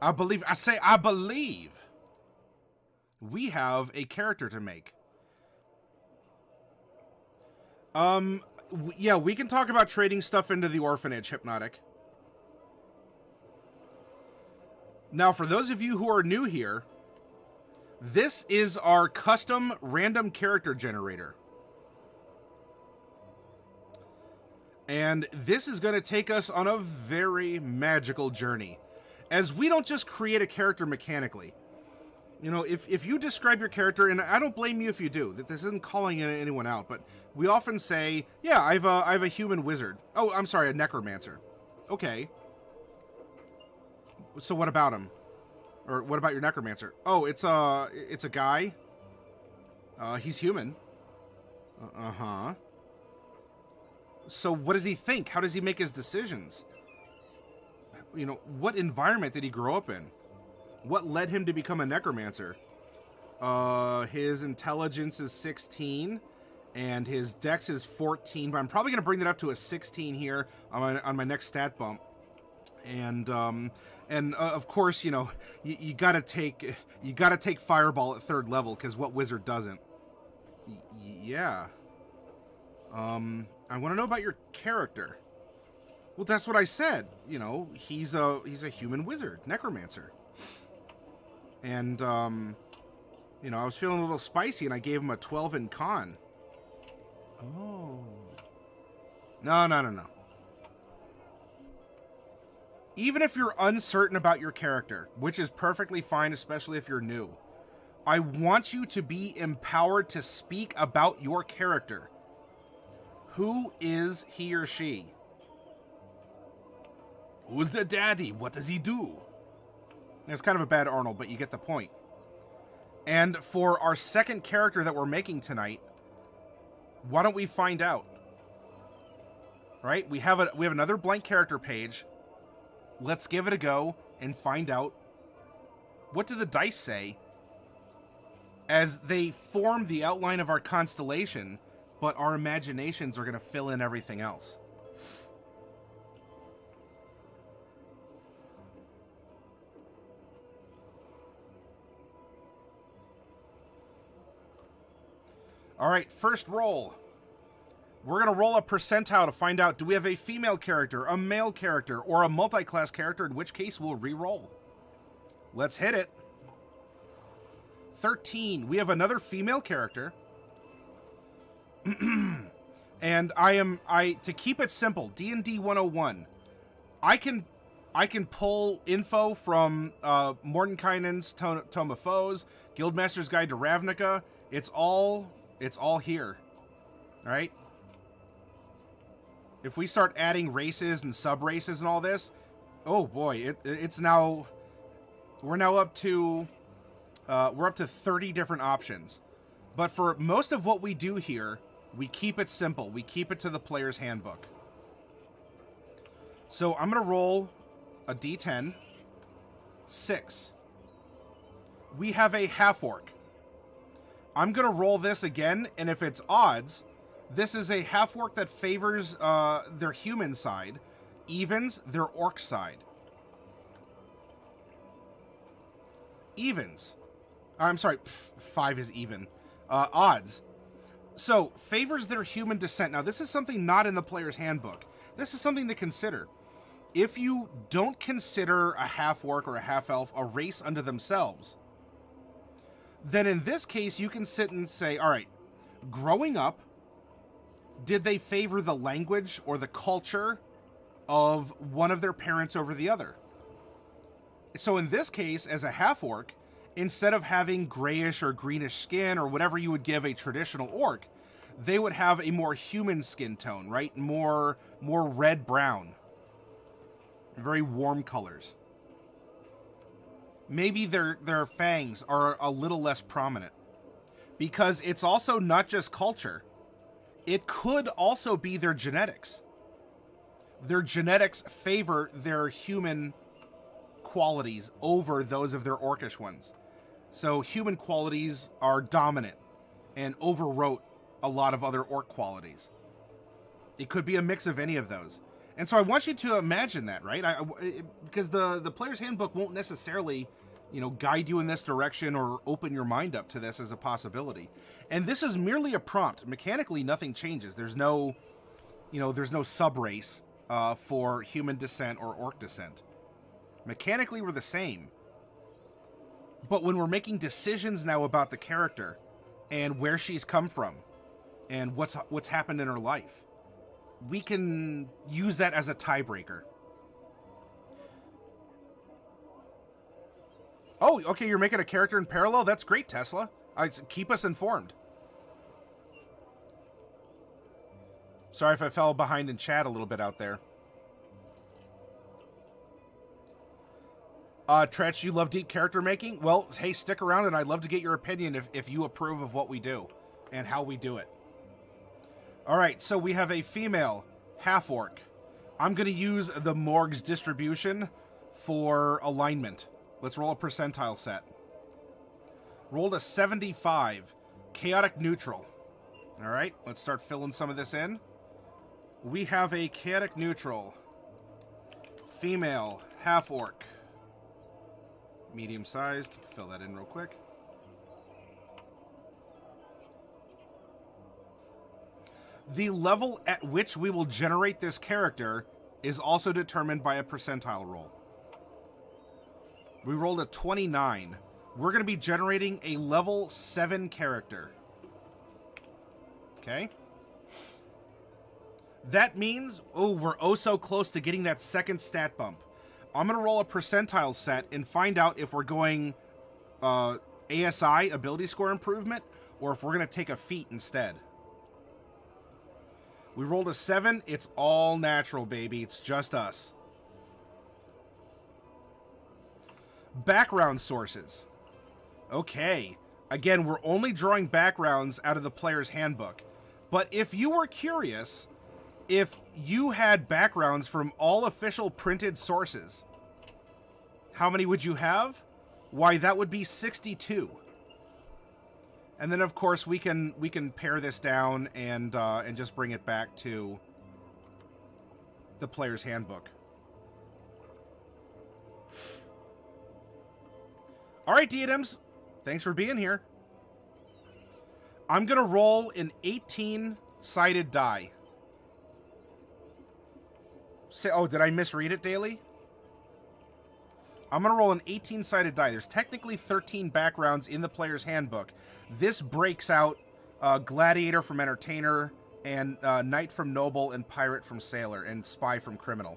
I believe we have a character to make. Yeah, we can talk about trading stuff into the orphanage, Hypnotic. Now, for those of you who are new here, this is our custom random character generator. And this is going to take us on a very magical journey, as we don't just create a character mechanically. You know, if you describe your character, and I don't blame you if you do, that this isn't calling anyone out, but we often say, yeah, I have a human wizard. Oh, I'm sorry, a necromancer. Okay. So what about him? Or what about your necromancer? Oh, it's a guy. He's human. Uh-huh. So what does he think? How does he make his decisions? You know, what environment did he grow up in? What led him to become a necromancer? His intelligence is 16, and his dex is 14, but I'm probably going to bring that up to a 16 here on my next stat bump. And of course, you know, you gotta take Fireball at 3rd level, because what wizard doesn't? Yeah. I want to know about your character. Well, that's what I said. You know, he's a human wizard, necromancer. And, you know, I was feeling a little spicy, and I gave him a 12 in con. Oh. No. Even if you're uncertain about your character, which is perfectly fine, especially if you're new, I want you to be empowered to speak about your character. Who is he or she? Who's the daddy? What does he do? It's kind of a bad Arnold, but you get the point. And for our second character that we're making tonight, why don't we find out? Right? We have another blank character page. Let's give it a go and find out. What do the dice say as they form the outline of our constellation, but our imaginations are going to fill in everything else? All right, first roll. We're going to roll a percentile to find out, do we have a female character, a male character, or a multi-class character, in which case we'll re-roll. Let's hit it. 13. We have another female character. And to keep it simple, D&D 101, I can pull info from Mordenkainen's Tome of Foes, Guildmaster's Guide to Ravnica. It's all here. All right? If we start adding races and sub-races and all this, oh boy, it's now, we're now up to 30 different options. But for most of what we do here, we keep it simple. We keep it to the player's handbook. So I'm going to roll a d10. 6. We have a half-orc. I'm going to roll this again, and if it's odds, this is a half-orc that favors their human side, evens their orc side. Evens. I'm sorry, 5 is even. Odds. So, favors their human descent. Now, this is something not in the player's handbook. This is something to consider. If you don't consider a half-orc or a half-elf a race unto themselves, then in this case, you can sit and say, all right, growing up, did they favor the language or the culture of one of their parents over the other? So in this case, as a half-orc, instead of having grayish or greenish skin or whatever you would give a traditional orc, they would have a more human skin tone, right? More red-brown. Very warm colors. Maybe their fangs are a little less prominent. Because it's also not just culture. It could also be their genetics. Their genetics favor their human qualities over those of their orcish ones. So human qualities are dominant and overwrote a lot of other orc qualities. It could be a mix of any of those. And so I want you to imagine that, right? Because the player's handbook won't necessarily, you know, guide you in this direction or open your mind up to this as a possibility. And this is merely a prompt. Mechanically, nothing changes. There's no, you know, there's no sub-race for human descent or orc descent. Mechanically, we're the same. But when we're making decisions now about the character and where she's come from and what's happened in her life, we can use that as a tiebreaker. Oh, okay, you're making a character in parallel? That's great, Tesla. Keep us informed. Sorry if I fell behind in chat a little bit out there. Tretch, you love deep character making? Well, hey, stick around and I'd love to get your opinion if you approve of what we do and how we do it. All right, so we have a female half-orc. I'm going to use the Morg's distribution for alignment. Let's roll a percentile set. Rolled a 75. Chaotic neutral. All right, let's start filling some of this in. We have a chaotic neutral. Female half-orc. Medium-sized. Fill that in real quick. The level at which we will generate this character is also determined by a percentile roll. We rolled a 29. We're going to be generating a level 7 character. Okay. That means, oh, we're oh so close to getting that second stat bump. I'm going to roll a percentile set and find out if we're going ASI, ability score improvement, or if we're going to take a feat instead. We rolled a 7. It's all natural, baby. It's just us. Background sources. Okay. Again, we're only drawing backgrounds out of the player's handbook. But if you were curious, if you had backgrounds from all official printed sources, how many would you have? Why, that would be 62. And then, of course, we can pare this down and just bring it back to the player's handbook. All right, diadems, thanks for being here. I'm gonna roll an 18-sided die. Oh, did I misread it, Daily? I'm gonna roll an 18-sided die. There's technically 13 backgrounds in the player's handbook. This breaks out Gladiator from Entertainer, and Knight from Noble, and Pirate from Sailor, and Spy from Criminal.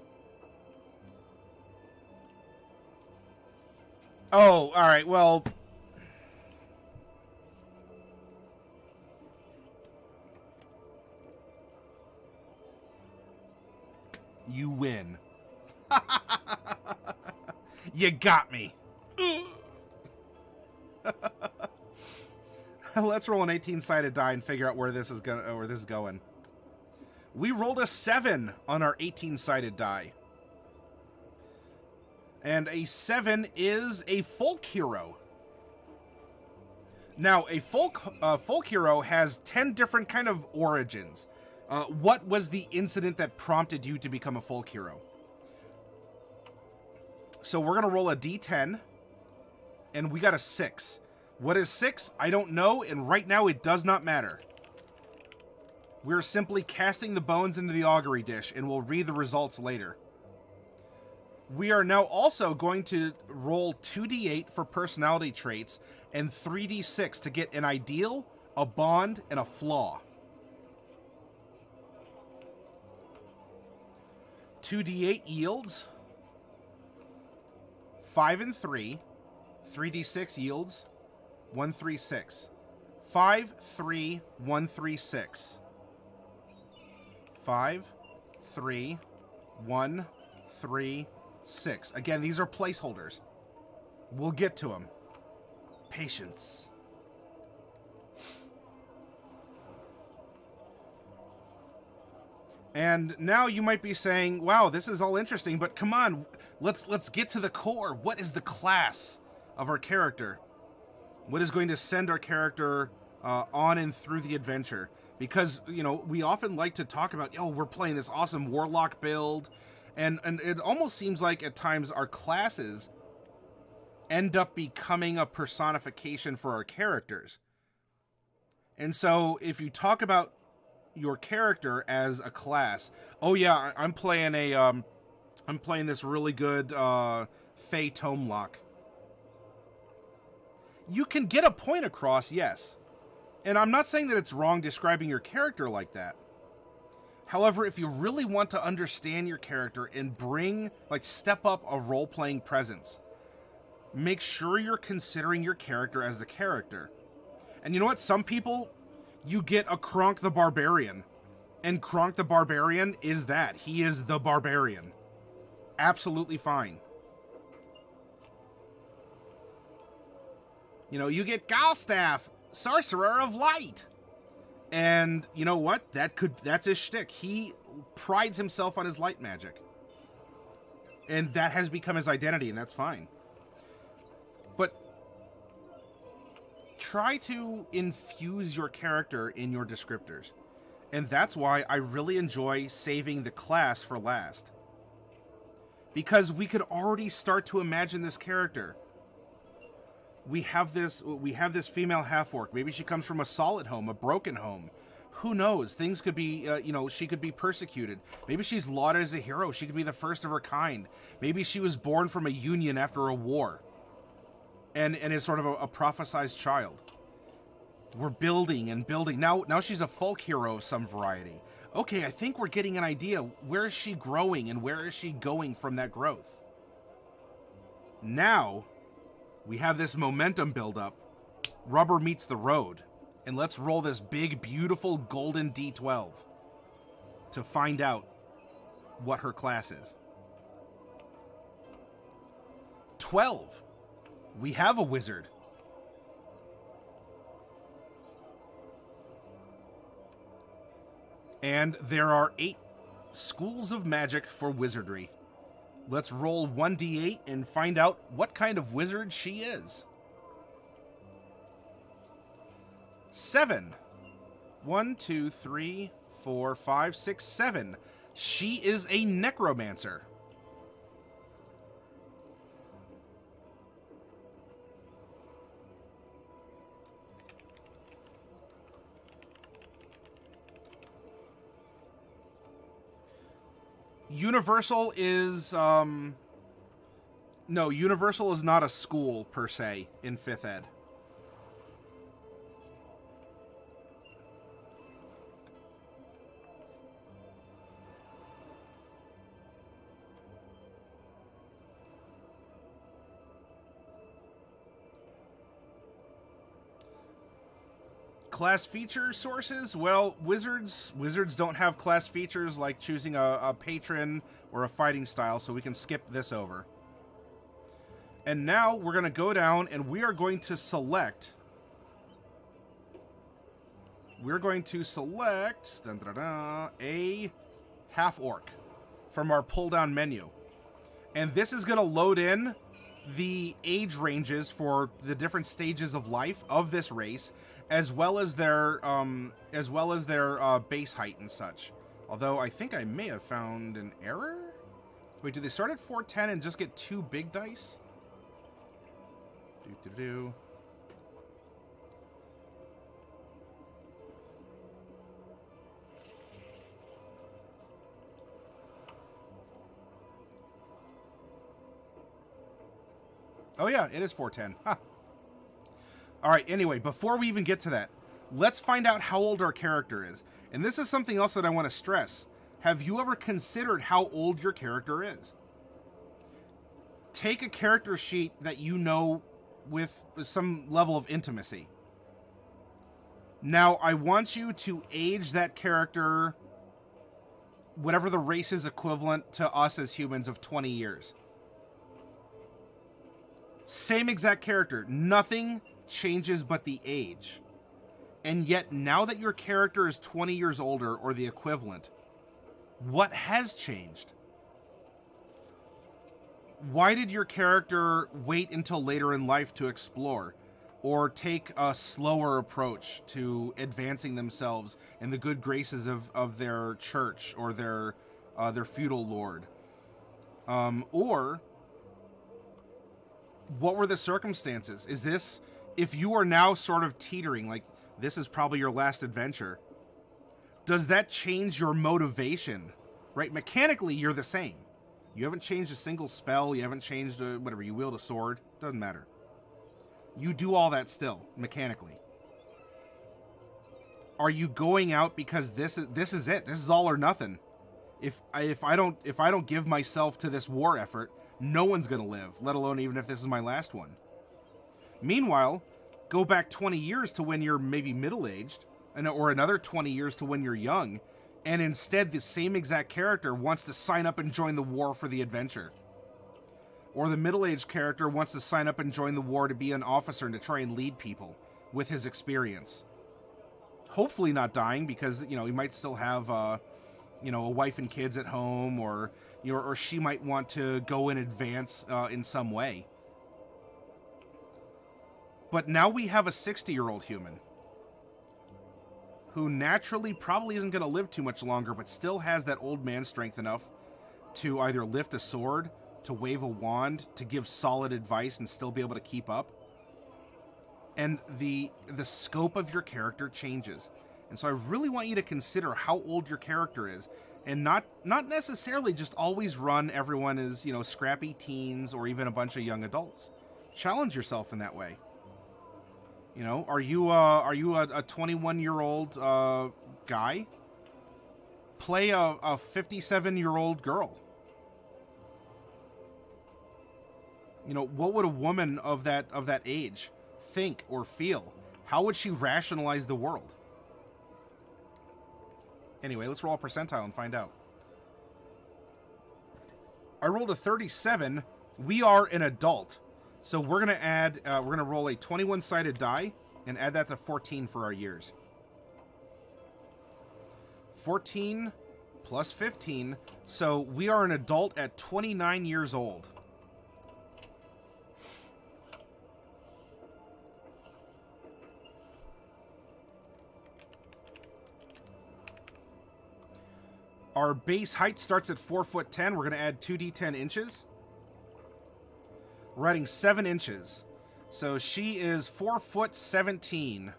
Oh, all right, well... You win. You got me. Let's roll an 18-sided die and figure out where this is going. We rolled a 7 on our 18-sided die. And a 7 is a folk hero. Now, a folk hero has 10 different kind of origins. What was the incident that prompted you to become a folk hero? So we're going to roll a d10, and we got a 6. What is 6? I don't know, and right now it does not matter. We're simply casting the bones into the augury dish, and we'll read the results later. We are now also going to roll 2d8 for personality traits, and 3d6 to get an ideal, a bond, and a flaw. 2d8 yields 5 and 3. 3d6 yields 1, 3, 6. 5, 3, 1, 3, 6. 5, 3, 1, 3, 6. Again, these are placeholders. We'll get to them. Patience. And now you might be saying, wow, this is all interesting, but come on, let's get to the core. What is the class of our character? What is going to send our character on and through the adventure? Because, you know, we often like to talk about, oh, we're playing this awesome warlock build, and it almost seems like at times our classes end up becoming a personification for our characters. And so if you talk about your character as a class, oh yeah, I'm playing this really good Fey Tomelock. You can get a point across, yes. And I'm not saying that it's wrong describing your character like that. However, if you really want to understand your character and step up a role-playing presence, make sure you're considering your character as the character. And you know what? Some people, you get a Kronk the Barbarian. And Kronk the Barbarian is that. He is the barbarian. Absolutely fine. You know, you get Galstaff, Sorcerer of Light. And you know what? That's his shtick. He prides himself on his light magic. And that has become his identity, and that's fine. But try to infuse your character in your descriptors. And that's why I really enjoy saving the class for last. Because we could already start to imagine this character. We have this female half-orc. Maybe she comes from a solid home, a broken home. Who knows? Things could be, she could be persecuted. Maybe she's lauded as a hero. She could be the first of her kind. Maybe she was born from a union after a war. And is sort of a prophesized child. We're building and building. Now she's a folk hero of some variety. Okay, I think we're getting an idea. Where is she growing and where is she going from that growth? Now we have this momentum buildup. Rubber meets the road. And let's roll this big, beautiful golden D12 to find out what her class is. 12. We have a wizard. And there are 8 schools of magic for wizardry. Let's roll 1d8 and find out what kind of wizard she is. 7. 1, 2, 3, 4, 5, 6, 7. She is a necromancer. Universal is, no, Universal is not a school, per se, in 5th ed. Class feature sources? Well, wizards don't have class features like choosing a patron or a fighting style, so we can skip this over. And now we're going to go down and we are going to select... a half-orc from our pull-down menu. And this is going to load in the age ranges for the different stages of life of this race, as well as their base height and such. Although I think I may have found an error. Wait, do they start at 410 and just get 2 big dice? Oh yeah, it is 410. Huh. Alright, anyway, before we even get to that, let's find out how old our character is. And this is something else that I want to stress. Have you ever considered how old your character is? Take a character sheet that you know with some level of intimacy. Now, I want you to age that character, whatever the race is equivalent to us as humans, of 20 years. Same exact character. Nothing changes but the age. And yet, now that your character is 20 years older, or the equivalent, what has changed? Why did your character wait until later in life to explore? or take a slower approach to advancing themselves in the good graces of their church or their feudal lord? Or what were the circumstances? Is this, if you are now sort of teetering, like this is probably your last adventure, does that change your motivation? Right? Mechanically, you're the same. You haven't changed a single spell. You haven't changed whatever. You wield a sword. Doesn't matter. You do all that still, mechanically. Are you going out because this is it? This is all or nothing. If I don't give myself to this war effort, no one's gonna live, let alone even if this is my last one. Meanwhile, go back 20 years to when you're maybe middle-aged, or another 20 years to when you're young, and instead the same exact character wants to sign up and join the war for the adventure. Or the middle-aged character wants to sign up and join the war to be an officer and to try and lead people with his experience. Hopefully not dying, because, you know, he might still have, you know, a wife and kids at home, or, you know, or she might want to go in advance in some way. But now we have a 60-year-old human who naturally probably isn't going to live too much longer, but still has that old man strength enough to either lift a sword, to wave a wand, to give solid advice and still be able to keep up. And the scope of your character changes. And so I really want you to consider how old your character is, and not necessarily just always run everyone as, you know, scrappy teens or even a bunch of young adults. Challenge yourself in that way. You know, are you a 21-year-old guy? Play a 57-year-old girl. You know, what would a woman of that age think or feel? How would she rationalize the world? Anyway, let's roll a percentile and find out. I rolled a 37. We are an adult. So we're going to add, we're going to roll a 21-sided die and add that to 14 for our years. 14 plus 15. So we are an adult at 29 years old. Our base height starts at 4'10". We're going to add 2d10 inches. We're adding 7 inches. So she is 4'17".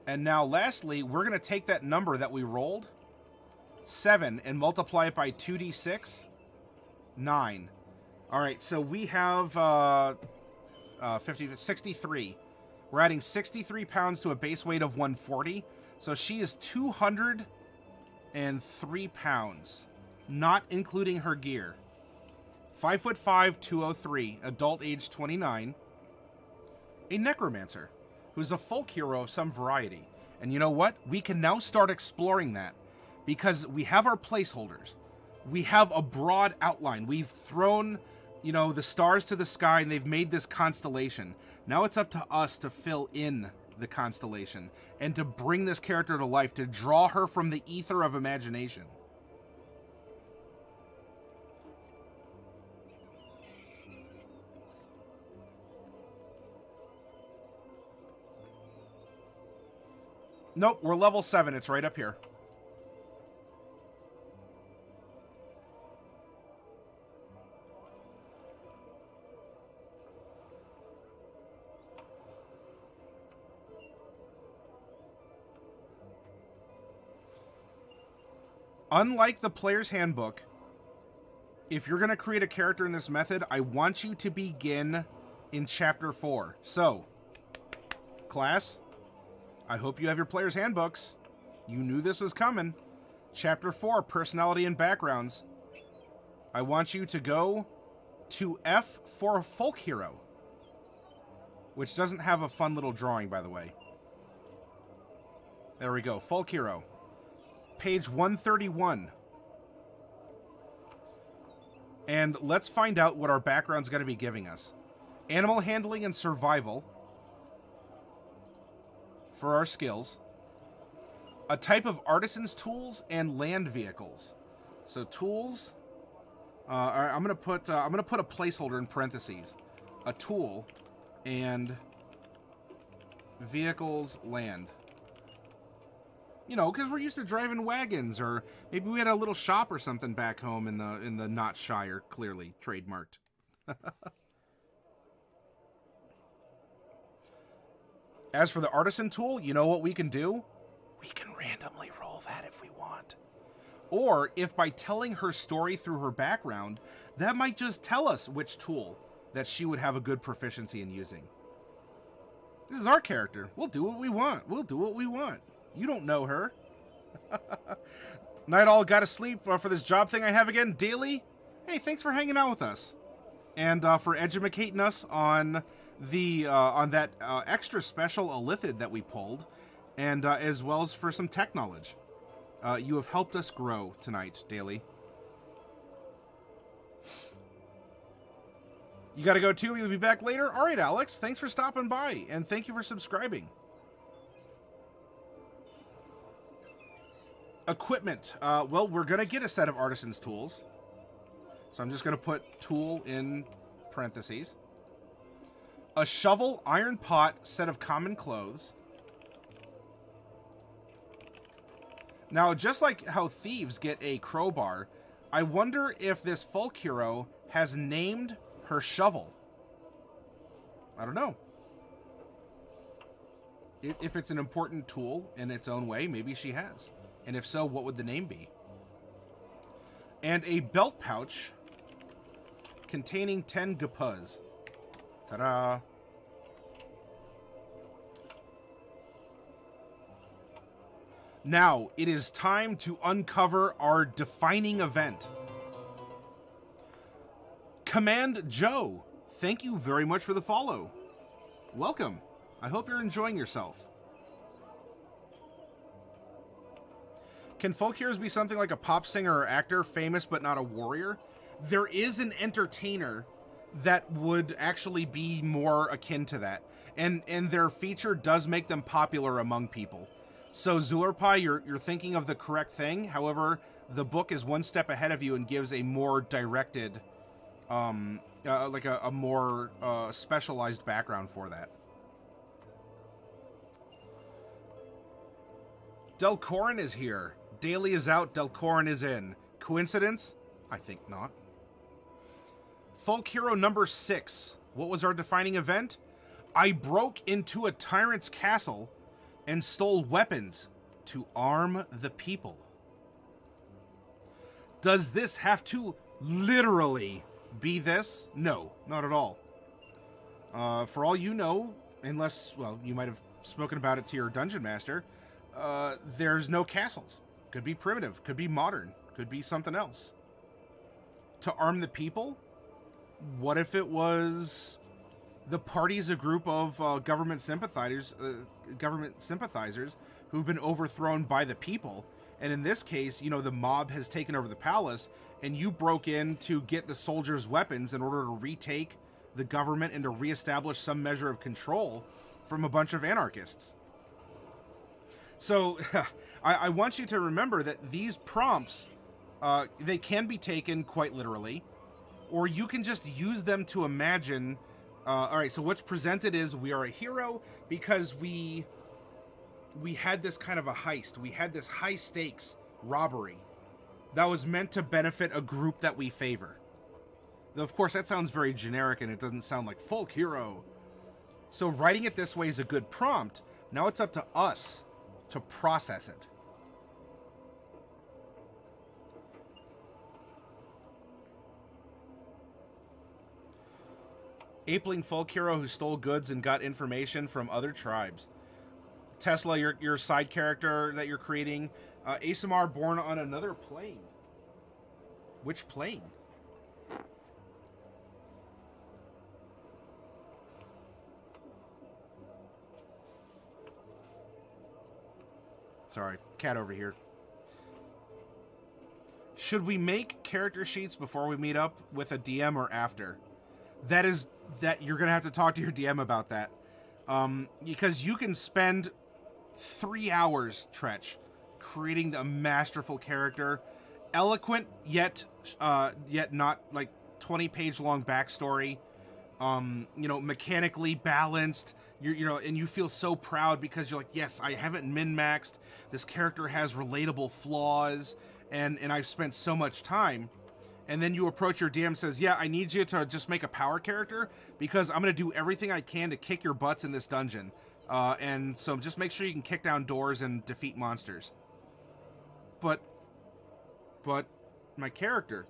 And now lastly, we're going to take that number that we rolled, 7, and multiply it by 2d6, 9. All right, so we have 63. We're adding 63 pounds to a base weight of 140. So she is 203 pounds, not including her gear. 5'5", 203, adult age 29. A necromancer, who's a folk hero of some variety. And you know what? We can now start exploring that, because we have our placeholders. We have a broad outline. We've thrown, you know, the stars to the sky, and they've made this constellation. Now it's up to us to fill in the constellation and to bring this character to life, to draw her from the ether of imagination. Nope, we're level 7. It's right up here. Unlike the player's handbook, if you're going to create a character in this method, I want you to begin in Chapter 4. So, class, I hope you have your player's handbooks. You knew this was coming. Chapter 4, Personality and Backgrounds. I want you to go to F for Folk Hero, which doesn't have a fun little drawing, by the way. There we go, Folk Hero. Page 131. And let's find out what our background's going to be giving us. Animal handling and survival for our skills. A type of artisan's tools and land vehicles. So tools All right, I'm gonna put a placeholder in parentheses, a tool, and vehicles land. You know, because we're used to driving wagons, or maybe we had a little shop or something back home in the Not Shire, clearly trademarked. As for the artisan tool, you know what we can do? We can randomly roll that if we want. Or if by telling her story through her background, that might just tell us which tool that she would have a good proficiency in using. This is our character. We'll do what we want. We'll do what we want. You don't know her. Night all, gotta sleep for this job thing I have again daily. Hey, thanks for hanging out with us. And for educating us on the on that extra special illithid that we pulled, and as well as for some tech knowledge. You have helped us grow tonight, Daily. You gotta go too. We'll be back later. All right, Alex. Thanks for stopping by, and thank you for subscribing. Equipment. Well, we're gonna get a set of artisan's tools, so I'm just gonna put tool in parentheses. A shovel, iron pot, set of common clothes. Now, just like how thieves get a crowbar, I wonder if this folk hero has named her shovel. I don't know. If it's an important tool in its own way, maybe she has. And if so, what would the name be? And a belt pouch containing 10 gapuz. Ta-da! Now, it is time to uncover our defining event. Command Joe, thank you very much for the follow. Welcome. I hope you're enjoying yourself. Can folk heroes be something like a pop singer or actor, famous but not a warrior? There is an entertainer that would actually be more akin to that. And their feature does make them popular among people. So Zulurpai, you're thinking of the correct thing. However, the book is one step ahead of you and gives a more directed, like a more specialized background for that. Delcorin is here. Daily is out, Delcorin is in. Coincidence? I think not. Folk hero number 6. What was our defining event? I broke into a tyrant's castle and stole weapons to arm the people. Does this have to literally be this? No, not at all. For all you know, unless, well, you might have spoken about it to your dungeon master, there's no castles. Could be primitive, could be modern, could be something else. To arm the people? What if it was the party's a group of government sympathizers who've been overthrown by the people, and in this case, you know, the mob has taken over the palace, and you broke in to get the soldiers' weapons in order to retake the government and to reestablish some measure of control from a bunch of anarchists. So, I want you to remember that these prompts, they can be taken quite literally, or you can just use them to imagine. All right, so what's presented is we are a hero because we had this kind of a heist. We had this high stakes robbery that was meant to benefit a group that we favor. Though, of course, that sounds very generic and it doesn't sound like folk hero. So writing it this way is a good prompt. Now it's up to us to process it. Apeling folk hero who stole goods and got information from other tribes. Tesla, your side character that you're creating. ASMR born on another plane. Which plane? Sorry, cat over here. Should we make character sheets before we meet up with a DM or after? That you're gonna have to talk to your DM about that, because you can spend 3 hours, Tretch, creating a masterful character, eloquent yet not like 20-page long backstory. You know, mechanically balanced. And you feel so proud because you're like, yes, I haven't min-maxed. This character has relatable flaws, and I've spent so much time. And then you approach your DM and says, yeah, I need you to just make a power character because I'm going to do everything I can to kick your butts in this dungeon. And so just make sure you can kick down doors and defeat monsters. But my character,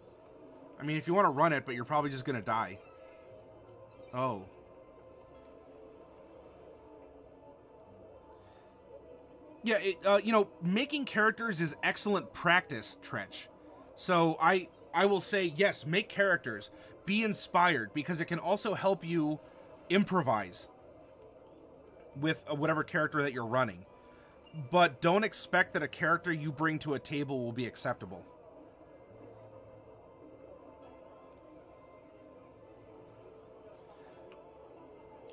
I mean, if you want to run it, but you're probably just going to die. Oh. Yeah, you know, making characters is excellent practice, Tretch. So I will say, yes, make characters. Be inspired, because it can also help you improvise with whatever character that you're running. But don't expect that a character you bring to a table will be acceptable.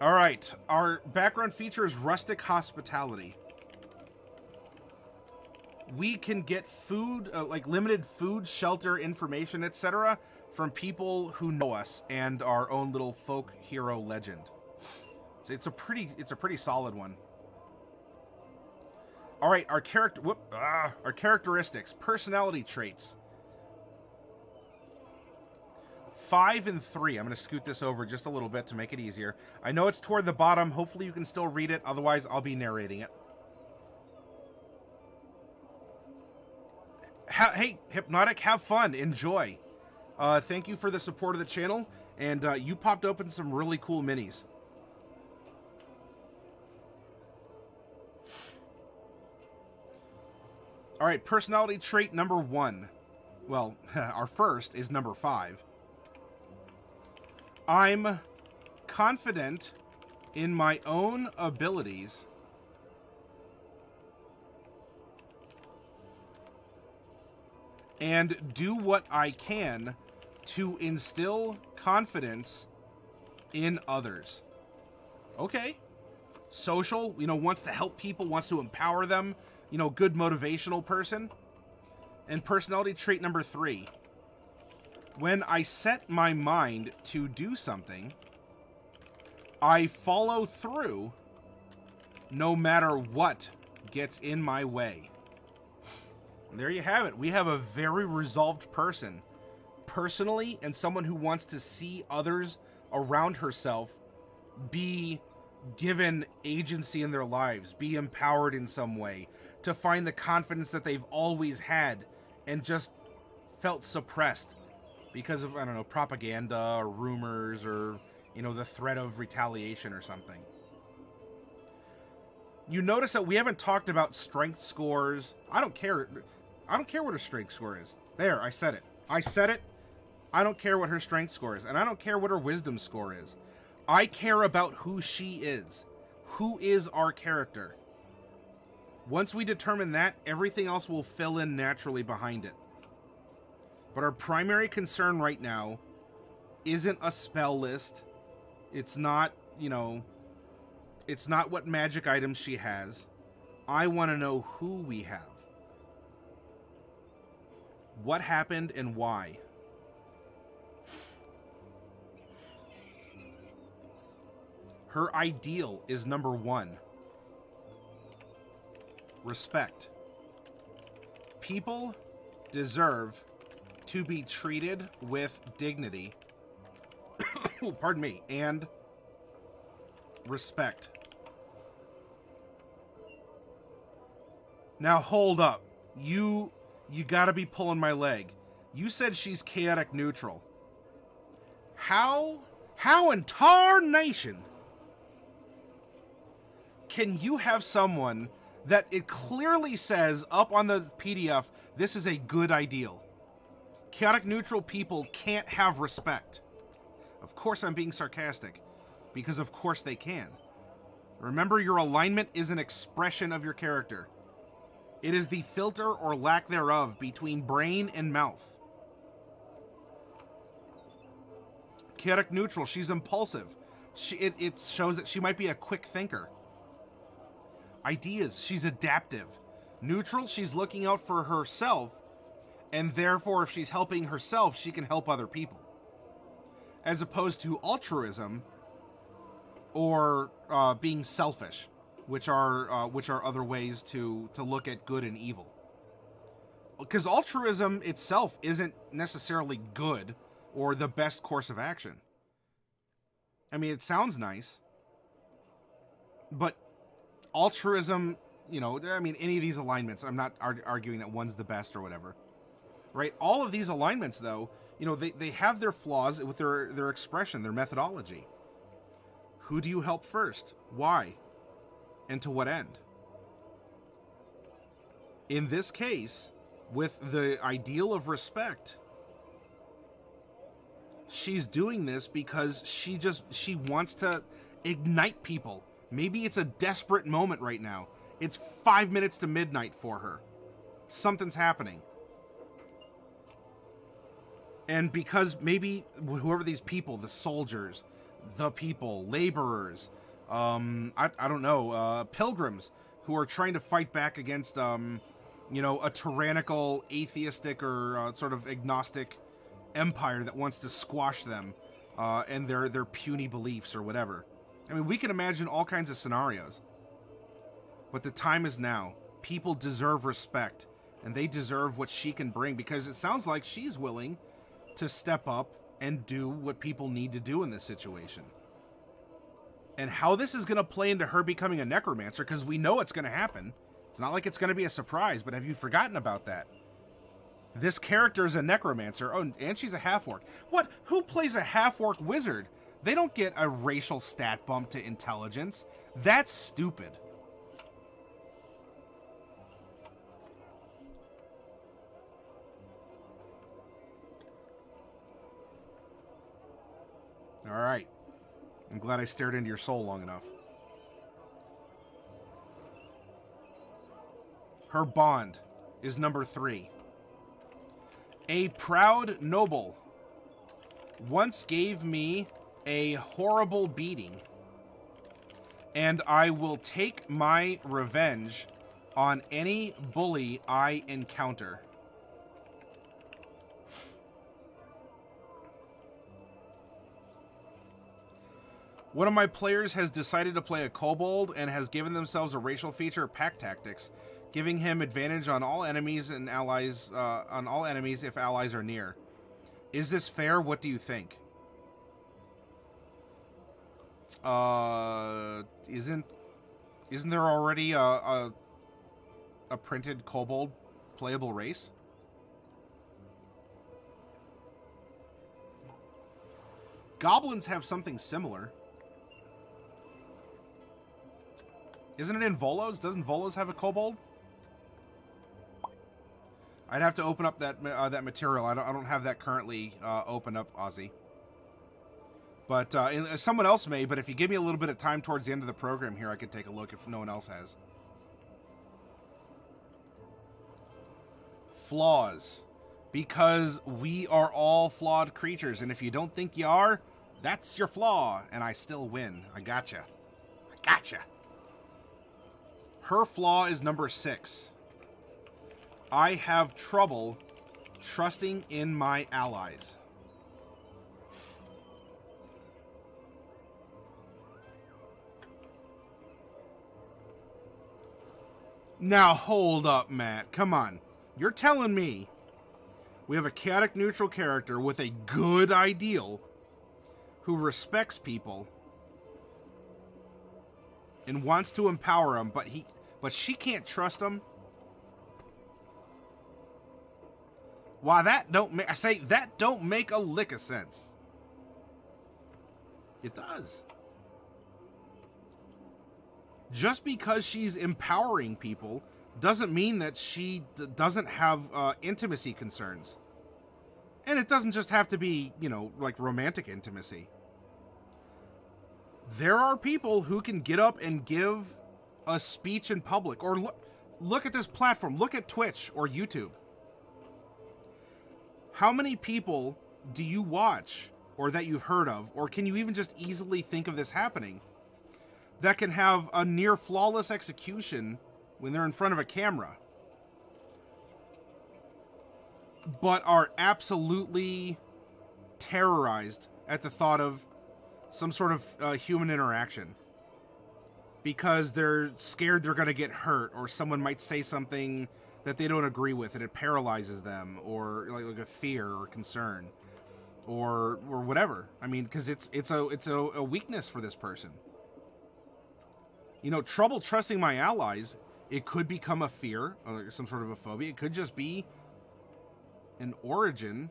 All right, our background feature is rustic hospitality. We can get food, like limited food, shelter, information, etc., from people who know us and our own little folk hero legend. It's a pretty solid one. All right, our characteristics, personality traits. 5 and 3. I'm going to scoot this over just a little bit to make it easier. I know it's toward the bottom. Hopefully you can still read it. Otherwise, I'll be narrating it. Hey, Hypnotic, have fun. Enjoy. Thank you for the support of the channel. And you popped open some really cool minis. All right, personality trait number 1. Well, our first is number 5. I'm confident in my own abilities and do what I can to instill confidence in others. Okay. Social, you know, wants to help people, wants to empower them, you know, good motivational person. And personality trait number 3. When I set my mind to do something, I follow through no matter what gets in my way. And there you have it. We have a very resolved person, personally, and someone who wants to see others around herself be given agency in their lives, be empowered in some way, to find the confidence that they've always had and just felt suppressed because of, I don't know, propaganda or rumors or, you know, the threat of retaliation or something. You notice that we haven't talked about strength scores. I don't care what her strength score is. There, I said it. I said it. I don't care what her strength score is, and I don't care what her wisdom score is. I care about who she is. Who is our character? Once we determine that, everything else will fill in naturally behind it. But our primary concern right now isn't a spell list. It's not, you know, it's not what magic items she has. I want to know who we have. What happened and why. Her ideal is number 1. Respect. People deserve to be treated with dignity. Pardon me. And respect. Now hold up. You gotta be pulling my leg. You said she's chaotic neutral. How in tarnation can you have someone that it clearly says up on the PDF, this is a good ideal? Chaotic neutral people can't have respect. Of course I'm being sarcastic, because of course they can. Remember, your alignment is an expression of your character. It is the filter or lack thereof between brain and mouth. Chaotic neutral, she's impulsive. It shows that she might be a quick thinker. Ideas, she's adaptive. Neutral, she's looking out for herself And therefore, if she's helping herself, she can help other people. As opposed to altruism or being selfish, which are other ways to look at good and evil. Because altruism itself isn't necessarily good or the best course of action. I mean, it sounds nice, but altruism, you know, I mean, any of these alignments, I'm not arguing that one's the best or whatever, right? All of these alignments, though, you know, they have their flaws with their expression, their methodology. Who do you help first? Why? And to what end? In this case, with the ideal of respect, she's doing this because she wants to ignite people. Maybe it's a desperate moment right now. It's 5 minutes to midnight for her. Something's happening. And because maybe whoever these people, the soldiers, the people, laborers, I don't know, pilgrims who are trying to fight back against, you know, a tyrannical, atheistic, or sort of agnostic empire that wants to squash them and their puny beliefs or whatever. I mean, we can imagine all kinds of scenarios. But the time is now. People deserve respect, and they deserve what she can bring, because it sounds like she's willing to step up and do what people need to do in this situation. And how this is going to play into her becoming a necromancer, because we know it's going to happen. It's not like it's going to be a surprise, but have you forgotten about that? This character is a necromancer. Oh, and she's a half-orc. What? Who plays a half-orc wizard? They don't get a racial stat bump to intelligence. That's stupid. All right. I'm glad I stared into your soul long enough. Her bond is number 3. A proud noble once gave me a horrible beating, and I will take my revenge on any bully I encounter. One of my players has decided to play a kobold and has given themselves a racial feature, pack tactics, giving him advantage on all enemies and allies, if allies are near. Is this fair? What do you think? Isn't there already a printed kobold playable race? Goblins have something similar. Isn't it in Volos? Doesn't Volos have a kobold? I'd have to open up that that material. I don't have that currently open up, Ozzy. But someone else may. But if you give me a little bit of time towards the end of the program here, I could take a look if no one else has. Flaws, because we are all flawed creatures, and if you don't think you are, that's your flaw. And I still win. I gotcha. I gotcha. Her flaw is number 6. I have trouble trusting in my allies. Now, hold up, Matt. Come on. You're telling me we have a chaotic neutral character with a good ideal who respects people and wants to empower them, but she can't trust them? Why, that don't make a lick of sense. It does. Just because she's empowering people doesn't mean that she doesn't have intimacy concerns. And it doesn't just have to be, you know, like romantic intimacy. There are people who can get up and give a speech in public, or look at this platform, look at Twitch or YouTube. How many people do you watch, or that you've heard of, or can you even just easily think of this happening, that can have a near flawless execution when they're in front of a camera? but are absolutely terrorized at the thought of some sort of human interaction. Because they're scared they're going to get hurt, or someone might say something that they don't agree with and it paralyzes them, or like a fear or concern, or whatever. I mean, because it's a weakness for this person. You know, trouble trusting my allies, it could become a fear, or some sort of a phobia. It could just be an origin,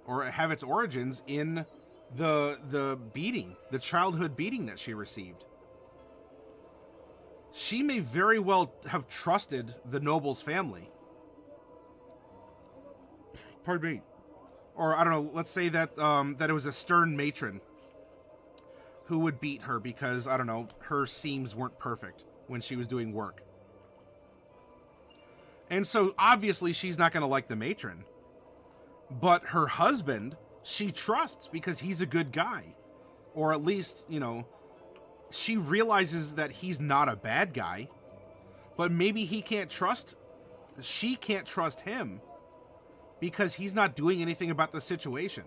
or have its origins in the beating, the childhood beating that she received. She may very well have trusted the noble's family. Pardon me. Or, I don't know, let's say that that it was a stern matron who would beat her because, I don't know, her seams weren't perfect when she was doing work. And so, obviously, she's not going to like the matron. But her husband, she trusts because he's a good guy. Or at least, you know, she realizes that he's not a bad guy, but maybe she can't trust him because he's not doing anything about the situation.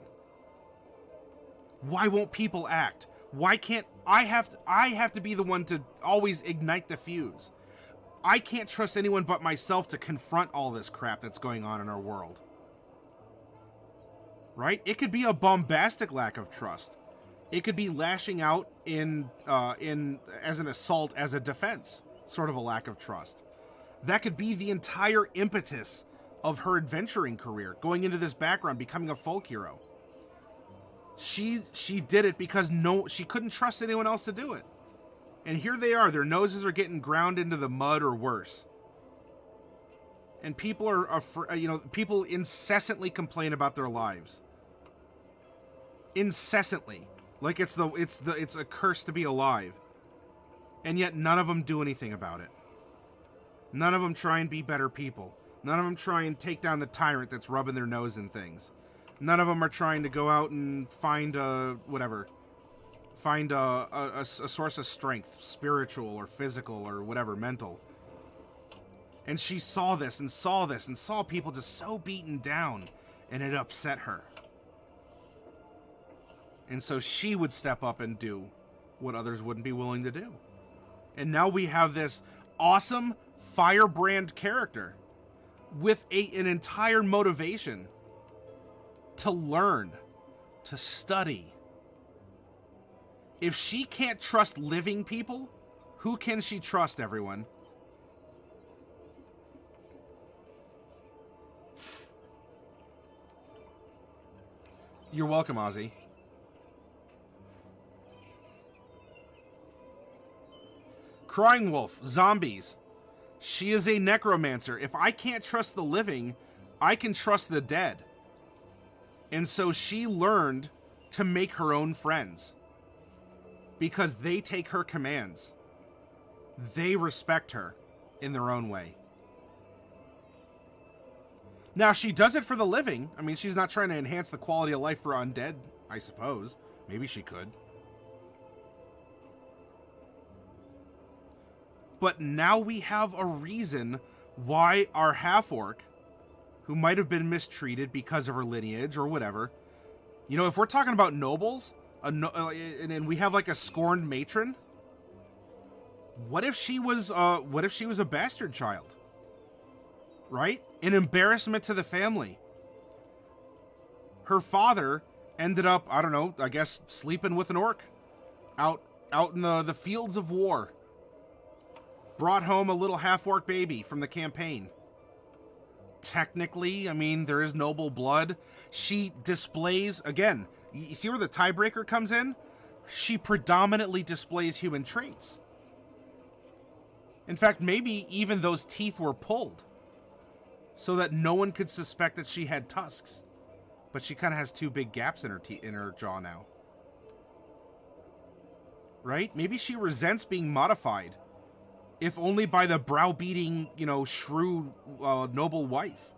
Why won't people act? Why can't I have to be the one to always ignite the fuse? I can't trust anyone but myself to confront all this crap that's going on in our world. Right? It could be a bombastic lack of trust. It could be lashing out in as an assault, as a defense, sort of a lack of trust. That could be the entire impetus of her adventuring career, going into this background, becoming a folk hero. She did it because she couldn't trust anyone else to do it. And here they are, their noses are getting ground into the mud or worse. And people people incessantly complain about their lives. Incessantly. Like it's a curse to be alive. And yet none of them do anything about it. None of them try and be better people. None of them try and take down the tyrant that's rubbing their nose in things. None of them are trying to go out and find a source of strength, spiritual or physical or whatever, mental. And she saw this and saw this and saw people just so beaten down, and it upset her. And so she would step up and do what others wouldn't be willing to do. And now we have this awesome firebrand character with an entire motivation to learn, to study. If she can't trust living people, who can she trust, everyone? You're welcome, Ozzy. Crying Wolf, zombies. She is a necromancer. If I can't trust the living, I can trust the dead. And so she learned to make her own friends. Because they take her commands. They respect her in their own way. Now, she does it for the living. I mean, she's not trying to enhance the quality of life for undead, I suppose. Maybe she could. But now we have a reason why our half-orc, who might have been mistreated because of her lineage or whatever, you know, if we're talking about nobles, and we have like a scorned matron, what if she was a bastard child? Right? An embarrassment to the family. Her father ended up, I don't know, I guess sleeping with an orc out in the fields of war. Brought home a little half-orc baby from the campaign. Technically, I mean, there is noble blood. She displays, again, you see where the tiebreaker comes in? She predominantly displays human traits. In fact, maybe even those teeth were pulled so that no one could suspect that she had tusks. But she kind of has two big gaps in her jaw now. Right? Maybe she resents being modified, if only by the browbeating, you know, shrew noble wife.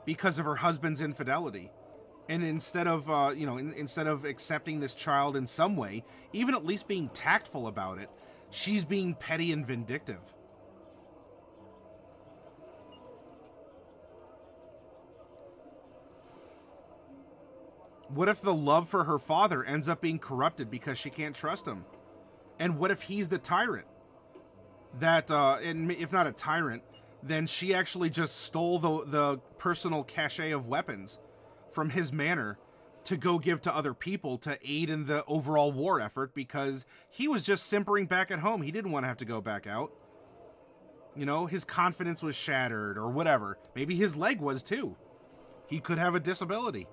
Because of her husband's infidelity. And instead of, instead of accepting this child in some way, even at least being tactful about it, she's being petty and vindictive. What if the love for her father ends up being corrupted because she can't trust him? And what if he's the tyrant? That, and if not a tyrant, then she actually just stole the personal cachet of weapons from his manor to go give to other people to aid in the overall war effort because he was just simpering back at home. He didn't want to have to go back out. You know, his confidence was shattered or whatever. Maybe his leg was too. He could have a disability.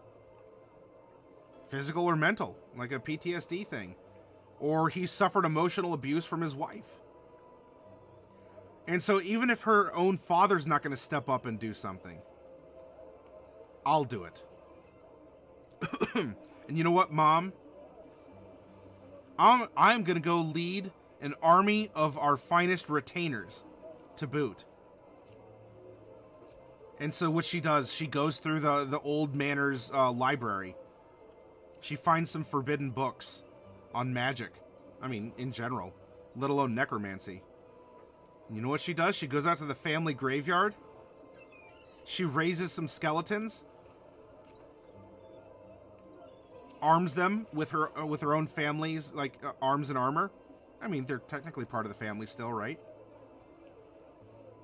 Physical or mental, like a PTSD thing. Or he suffered emotional abuse from his wife. And so even if her own father's not going to step up and do something, I'll do it. And you know what, Mom? I'm going to go lead an army of our finest retainers to boot. And so what she does, she goes through the old manor's library. She finds some forbidden books on magic. I mean, in general, let alone necromancy. And you know what she does? She goes out to the family graveyard. She raises some skeletons. Arms them with her own family's arms and armor. I mean, they're technically part of the family still, right?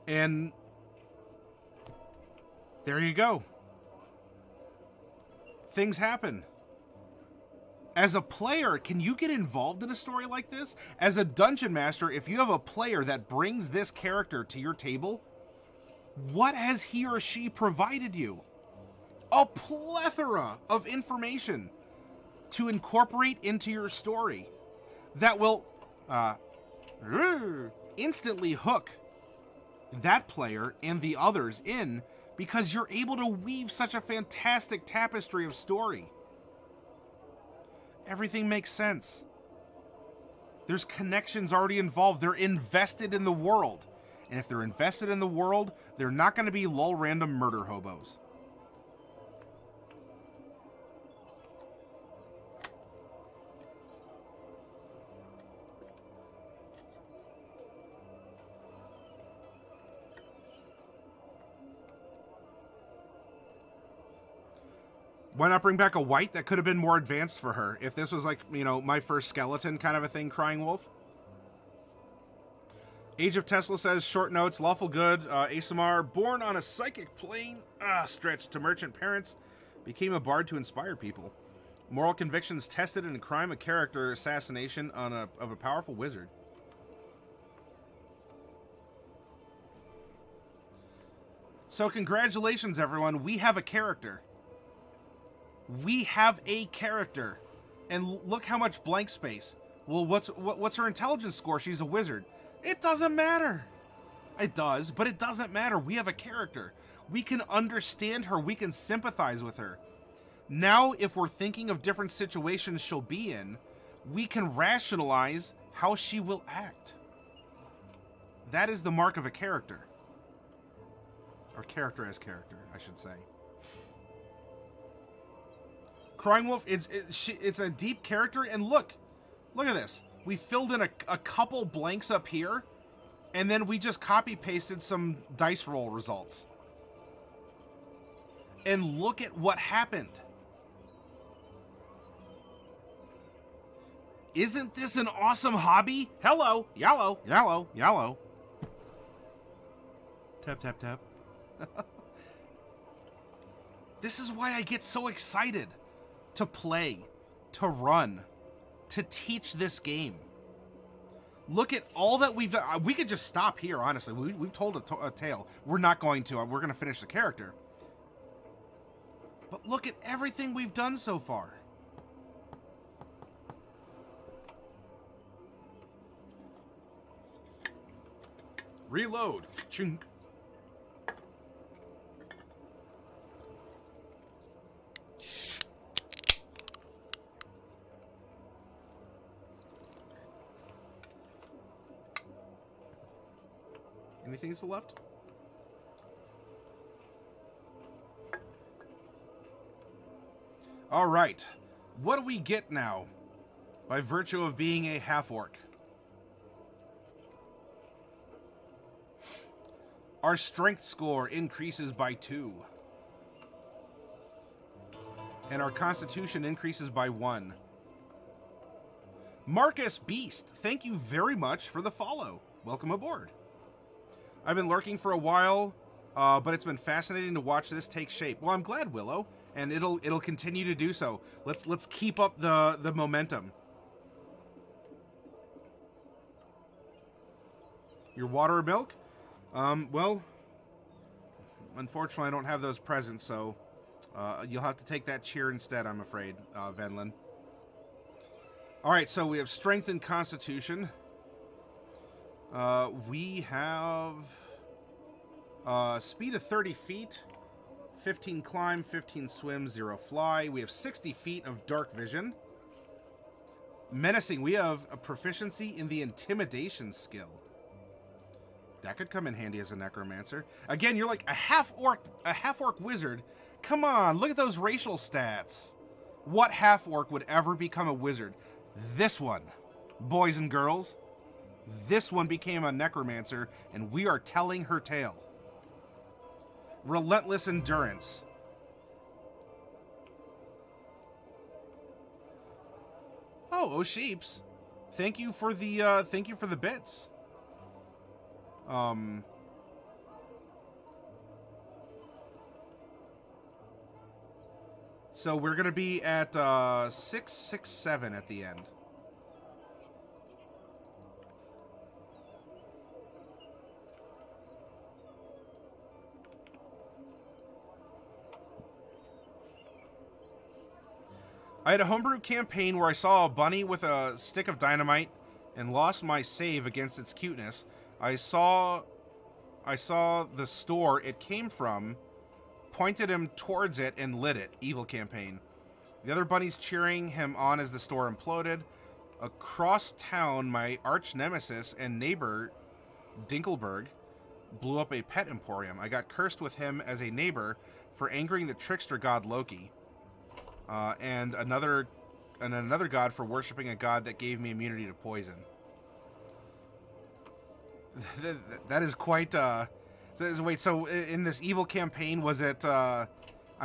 And there you go. Things happen. As a player, can you get involved in a story like this? As a dungeon master, if you have a player that brings this character to your table, what has he or she provided you? A plethora of information to incorporate into your story that will instantly hook that player and the others in because you're able to weave such a fantastic tapestry of story. Everything makes sense. There's connections already involved. They're invested in the world. And if they're invested in the world, they're not going to be lol random murder hobos. Why not bring back a white that could have been more advanced for her? If this was like, you know, my first skeleton kind of a thing, Crying Wolf. Age of Tesla says, short notes, lawful good, ASMR, born on a psychic plane, stretched to merchant parents, became a bard to inspire people. Moral convictions tested in crime, a character assassination of a powerful wizard. So congratulations, everyone. We have a character. We have a character. And look how much blank space. Well, what's her intelligence score? She's a wizard. It doesn't matter. It does, but it doesn't matter. We have a character. We can understand her. We can sympathize with her. Now, if we're thinking of different situations she'll be in, we can rationalize how she will act. That is the mark of a character. Or character as character, I should say. Crying Wolf, it's a deep character, and look at this. We filled in a couple blanks up here, and then we just copy-pasted some dice roll results. And look at what happened. Isn't this an awesome hobby? Hello, yellow, yellow, yellow. Tap, tap, tap. This is why I get so excited to play, to run, to teach this game. Look at all that we've done. We could just stop here, honestly. We've told a tale. We're not going to. We're going to finish the character. But look at everything we've done so far. Reload. Chink. Anything still left? All right. What do we get now by virtue of being a half-orc? Our strength score increases by 2. And our constitution increases by 1. Marcus Beast, thank you very much for the follow. Welcome aboard. I've been lurking for a while, but it's been fascinating to watch this take shape. Well, I'm glad, Willow, and it'll continue to do so. Let's keep up the momentum. Your water or milk? Well, unfortunately, I don't have those presents, so you'll have to take that cheer instead, I'm afraid, Venlin. All right, so we have strength and constitution. We have speed of 30 feet, 15 climb, 15 swim, 0 fly. We have 60 feet of dark vision. Menacing, we have a proficiency in the intimidation skill. That could come in handy as a necromancer. Again, you're like a half-orc wizard. Come on, look at those racial stats. What half-orc would ever become a wizard? This one, boys and girls. This one became a necromancer, and we are telling her tale. Relentless endurance. Oh, sheeps. Thank you for the bits. So we're gonna be at 667 at the end. I had a homebrew campaign where I saw a bunny with a stick of dynamite and lost my save against its cuteness. I saw the store it came from, pointed him towards it, and lit it. Evil campaign. The other bunnies cheering him on as the store imploded. Across town, my arch nemesis and neighbor, Dinkelberg, blew up a pet emporium. I got cursed with him as a neighbor for angering the trickster god Loki. And another god for worshiping a god that gave me immunity to poison. That is quite. Wait, so in this evil campaign, was it? I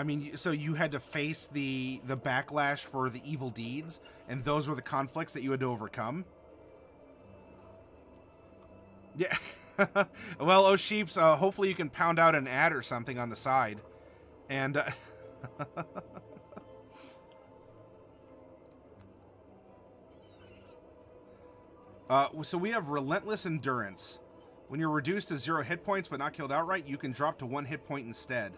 mean, so you had to face the backlash for the evil deeds, and those were the conflicts that you had to overcome. Yeah. Well, oh sheeps. Hopefully you can pound out an ad or something on the side, and. So we have Relentless Endurance. When you're reduced to 0 hit points but not killed outright, you can drop to 1 hit point instead.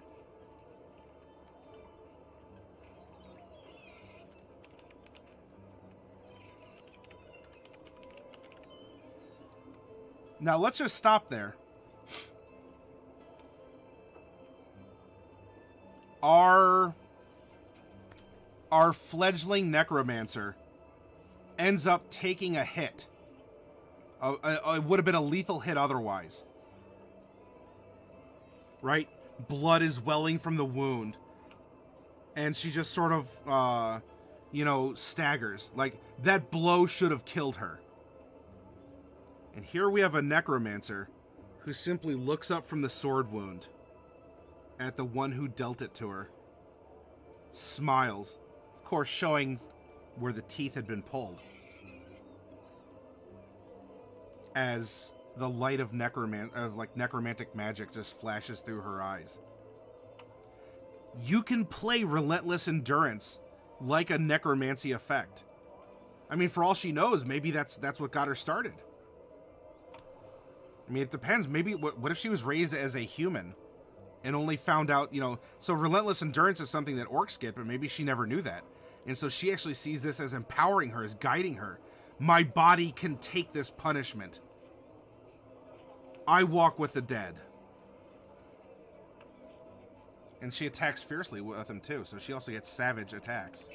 Now let's just stop there. Our fledgling necromancer ends up taking a hit. It would have been a lethal hit otherwise. Right? Blood is welling from the wound. And she just sort of, staggers. Like, that blow should have killed her. And here we have a necromancer who simply looks up from the sword wound at the one who dealt it to her. Smiles. Of course, showing where the teeth had been pulled. As the light of necromantic magic just flashes through her eyes. You can play Relentless Endurance like a necromancy effect. I mean, for all she knows, maybe that's what got her started. I mean, it depends. Maybe what if she was raised as a human and only found out, so Relentless Endurance is something that orcs get, but maybe she never knew that. And so she actually sees this as empowering her, as guiding her. My body can take this punishment. I walk with the dead. And she attacks fiercely with him too, so she also gets savage attacks.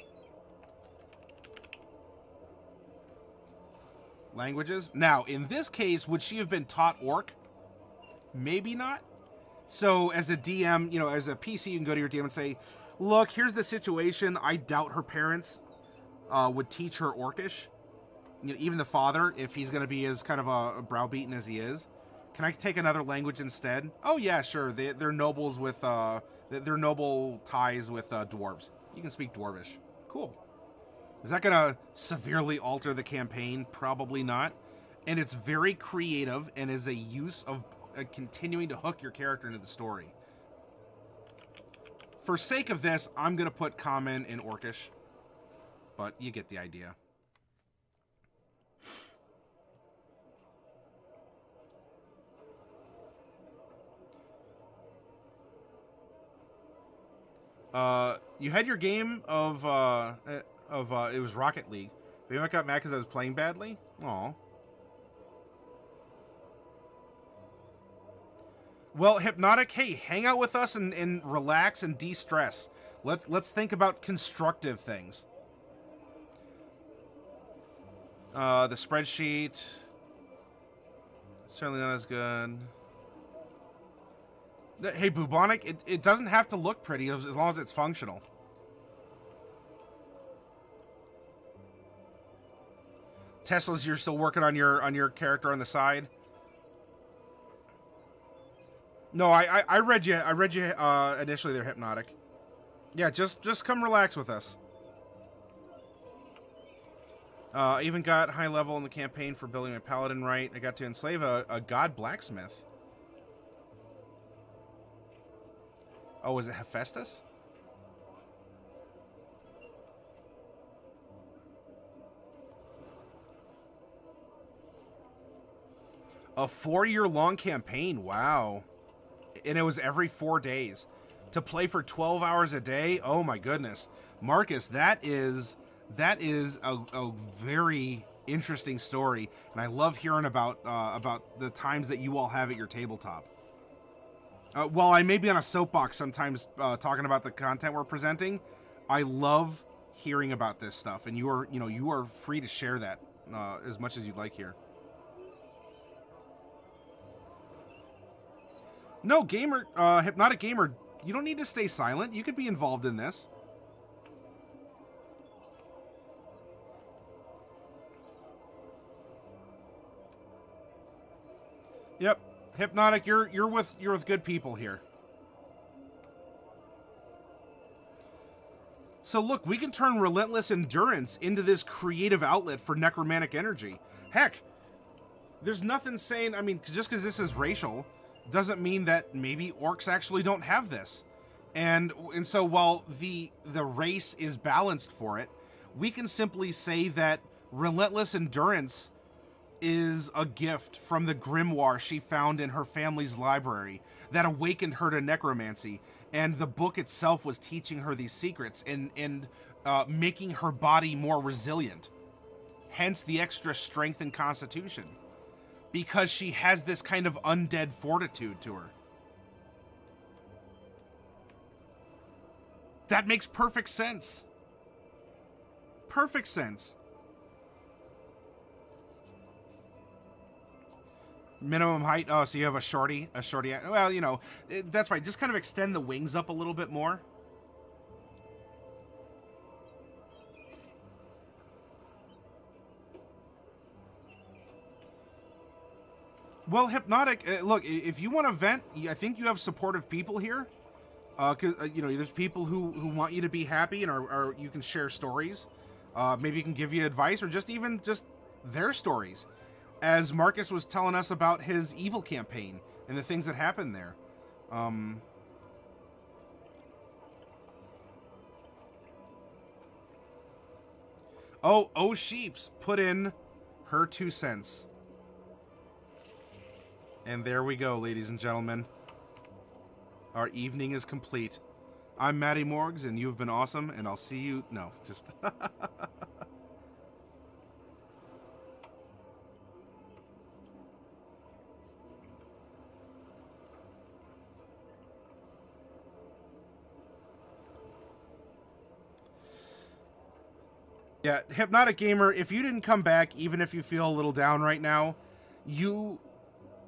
Languages? Now, in this case, would she have been taught Orc? Maybe not. So as a DM, as a PC, you can go to your DM and say, look, here's the situation. I doubt her parents would teach her Orcish. Even the father, if he's going to be as kind of a browbeaten as he is. Can I take another language instead? Oh yeah, sure. They're nobles with they're noble ties with dwarves. You can speak Dwarvish. Cool. Is that going to severely alter the campaign? Probably not. And it's very creative and is a use of continuing to hook your character into the story. For sake of this, I'm going to put common in Orcish. But you get the idea. You had your game of it was Rocket League. Maybe I got mad because I was playing badly? Aw. Well, Hypnotic, hey, hang out with us and relax and de-stress. Let's think about constructive things. The spreadsheet. Certainly not as good. Hey, Bubonic, it doesn't have to look pretty as long as it's functional. Tesla's, you're still working on your character on the side. No, I read you initially there, Hypnotic. Yeah, just come relax with us. I even got high level in the campaign for building my paladin right. I got to enslave a god blacksmith. Oh, was it Hephaestus? A 4-year-long campaign. Wow. And it was every 4 days. To play for 12 hours a day? Oh my goodness. Marcus, that is a very interesting story. And I love hearing about the times that you all have at your tabletop. While I may be on a soapbox sometimes talking about the content we're presenting, I love hearing about this stuff, and you are free to share that as much as you'd like here. No, gamer, Hypnotic Gamer, you don't need to stay silent. You could be involved in this. Yep. Hypnotic, you're with good people here. So look, we can turn relentless endurance into this creative outlet for necromantic energy. Heck, there's nothing saying, I mean, just because this is racial doesn't mean that maybe orcs actually don't have this. And so while the race is balanced for it, we can simply say that relentless endurance is a gift from the grimoire she found in her family's library that awakened her to necromancy, and the book itself was teaching her these secrets and making her body more resilient, hence the extra strength and constitution, because she has this kind of undead fortitude to her. That makes perfect sense. Perfect sense. Minimum height. Oh, so you have a shorty. Well, you know, that's fine. Just kind of extend the wings up a little bit more. Well, Hypnotic, look, if you want to vent, I think you have supportive people here. Because, you know, there's people who want you to be happy and are you can share stories. Maybe you can give you advice or just their stories. As Marcus was telling us about his evil campaign and the things that happened there. Oh, Sheeps put in her 2 cents. And there we go, ladies and gentlemen. Our evening is complete. I'm Matty Morgs, and you've been awesome, and I'll see you... No, just... Yeah, Hypnotic Gamer, if you didn't come back, even if you feel a little down right now, you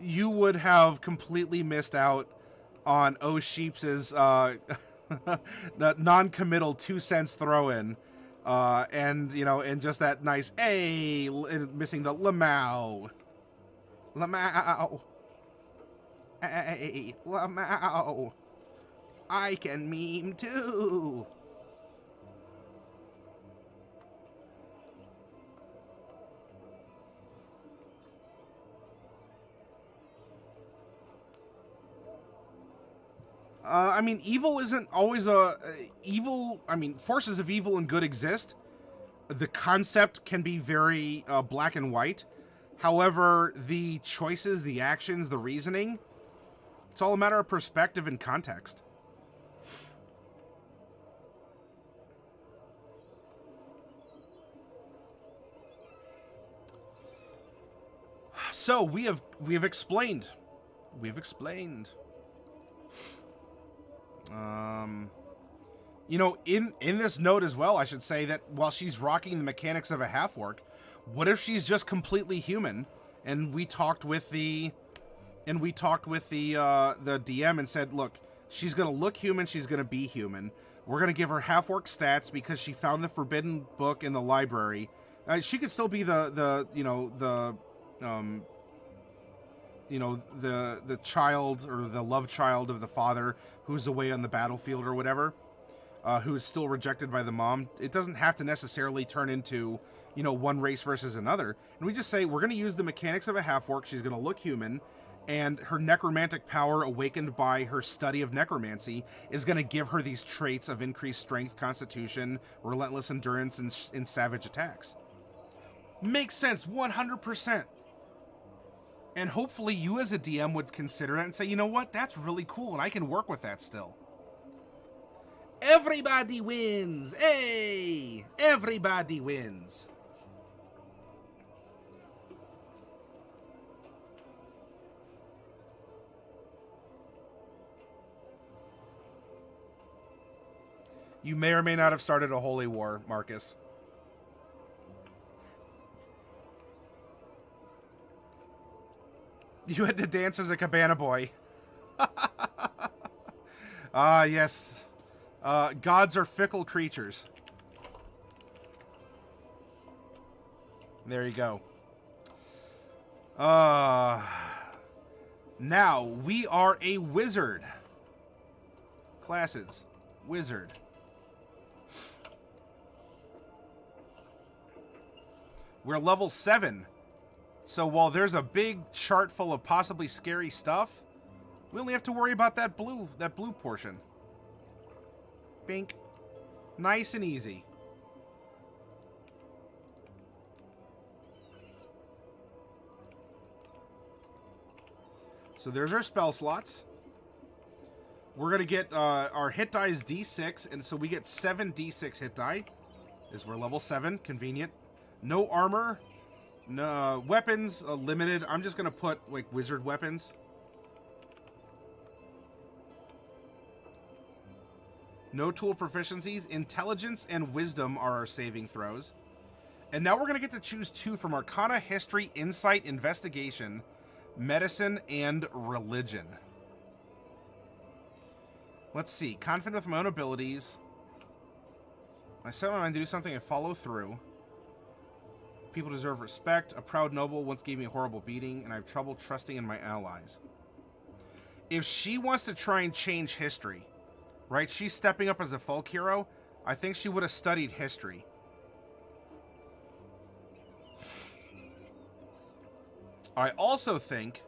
would have completely missed out on O Sheep's non-committal 2 cents throw-in, and you know, and just that nice missing the Lamau, Lamau, I can meme too. I mean, evil isn't always a evil. I mean, forces of evil and good exist. The concept can be very black and white. However, the choices, the actions, the reasoning, it's all a matter of perspective and context. So we have explained. We've explained. You know, in this note as well, I should say that while she's rocking the mechanics of a half-orc, what if she's just completely human? And we talked with the DM and said, look, she's gonna look human, she's gonna be human. We're gonna give her half-orc stats because she found the forbidden book in the library. She could still be the child or the love child of the father who's away on the battlefield or whatever, who is still rejected by the mom. It doesn't have to necessarily turn into, you know, one race versus another. And we just say, we're going to use the mechanics of a half-orc. She's going to look human, and her necromantic power, awakened by her study of necromancy, is going to give her these traits of increased strength, constitution, relentless endurance, and savage attacks. Makes sense, 100%. And hopefully you as a DM would consider that and say, you know what, that's really cool, and I can work with that still. Everybody wins! Hey! Everybody wins! You may or may not have started a holy war, Marcus. You had to dance as a cabana boy. Ah, yes. Gods are fickle creatures. There you go. Now, we are a wizard. Classes. Wizard. We're level 7. So while there's a big chart full of possibly scary stuff, we only have to worry about that blue portion. Bink. Nice and easy. So there's our spell slots. We're going to get our hit die is D6, and so we get 7 D6 hit die. As we're level 7, convenient. No armor. No weapons, limited. I'm just going to put, like, wizard weapons. No tool proficiencies. Intelligence and wisdom are our saving throws. And now we're going to get to choose 2 from Arcana, History, Insight, Investigation, Medicine, and Religion. Let's see. Confident with my own abilities. I set my mind to do something and follow through. People deserve respect. A proud noble once gave me a horrible beating, and I have trouble trusting in my allies. If she wants to try and change history, right? She's stepping up as a folk hero. I think she would have studied history. I also think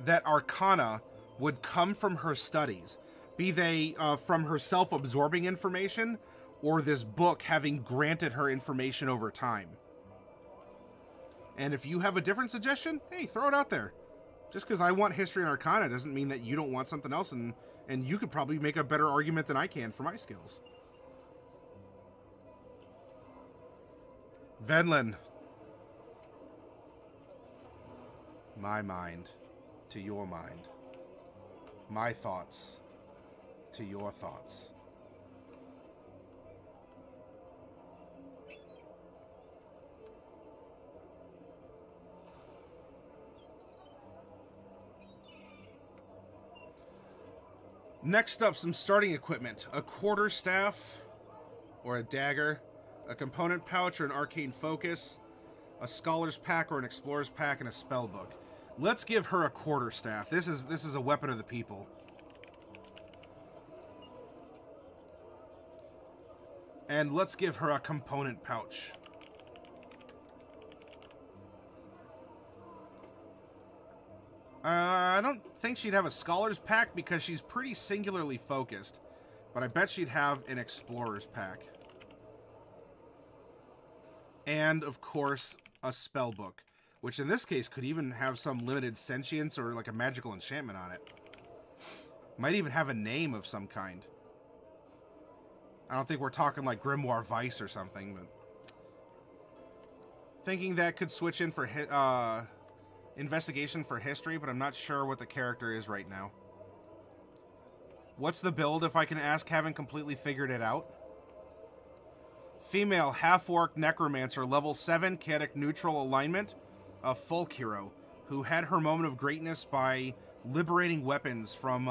that Arcana would come from her studies, be they from her self-absorbing information or this book having granted her information over time. And if you have a different suggestion, hey, throw it out there. Just because I want history and Arcana doesn't mean that you don't want something else, and you could probably make a better argument than I can for my skills. Venlin. My mind to your mind. My thoughts to your thoughts. Next up, some starting equipment. A quarterstaff or a dagger, a component pouch or an arcane focus, a scholar's pack or an explorer's pack, and a spell book. Let's give her a quarterstaff. This is a weapon of the people. And let's give her a component pouch. I don't think she'd have a Scholar's Pack because she's pretty singularly focused. But I bet she'd have an Explorer's Pack. And, of course, a spell book. Which in this case could even have some limited sentience or like a magical enchantment on it. Might even have a name of some kind. I don't think we're talking like Grimoire Vice or something, but... Thinking that could switch in for investigation for history, but I'm not sure what the character is right now. What's the build, if I can ask, haven't completely figured it out? Female, half-orc necromancer, level 7, chaotic neutral alignment, a folk hero, who had her moment of greatness by liberating weapons from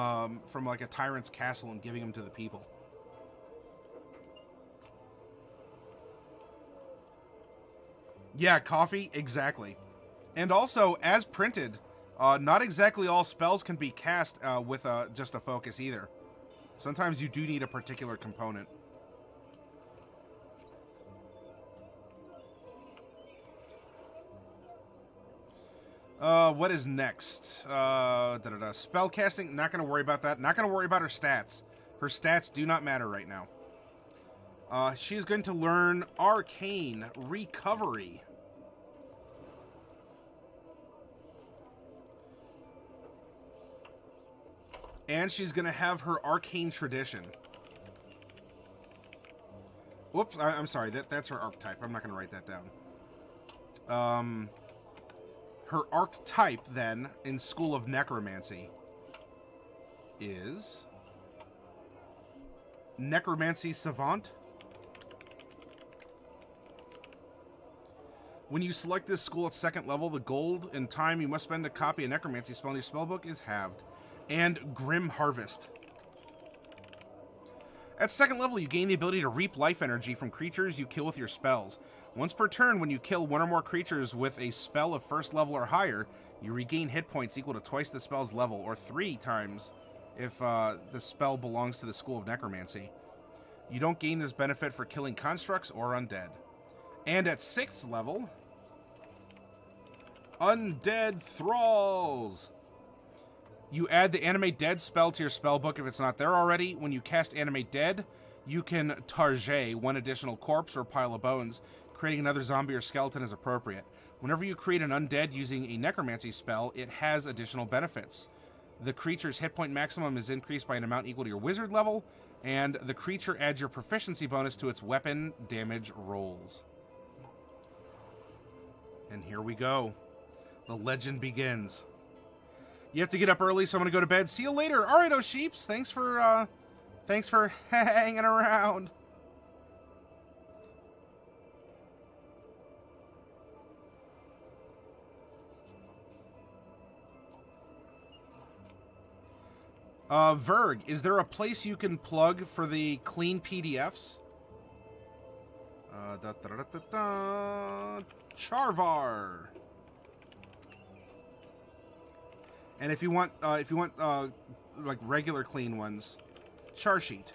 like a tyrant's castle and giving them to the people. Yeah, coffee, exactly. And also, as printed, not exactly all spells can be cast with just a focus either. Sometimes you do need a particular component. What is next? Spell casting, not going to worry about that. Not going to worry about her stats. Her stats do not matter right now. She's going to learn Arcane Recovery. And she's going to have her Arcane Tradition. Whoops, I'm sorry. That's her archetype. I'm not going to write that down. Her archetype, then, in School of Necromancy is... Necromancy Savant. When you select this school at 2nd level, the gold and time you must spend to copy a necromancy spell in your spellbook is halved. And Grim Harvest. At 2nd level, you gain the ability to reap life energy from creatures you kill with your spells. Once per turn, when you kill one or more creatures with a spell of 1st level or higher, you regain hit points equal to twice the spell's level, or 3 times if the spell belongs to the School of Necromancy. You don't gain this benefit for killing constructs or undead. And at 6th level, Undead Thralls. You add the Animate Dead spell to your spellbook if it's not there already. When you cast Animate Dead, you can target one additional corpse or pile of bones, creating another zombie or skeleton as appropriate. Whenever you create an undead using a necromancy spell, it has additional benefits. The creature's hit point maximum is increased by an amount equal to your wizard level, and the creature adds your proficiency bonus to its weapon damage rolls. And here we go. The legend begins. You have to get up early, so I'm going to go to bed. See you later. All right, oh sheeps. Thanks for hanging around. Verg, is there a place you can plug for the clean PDFs? Charvar. And if you want like regular clean ones, Charsheet.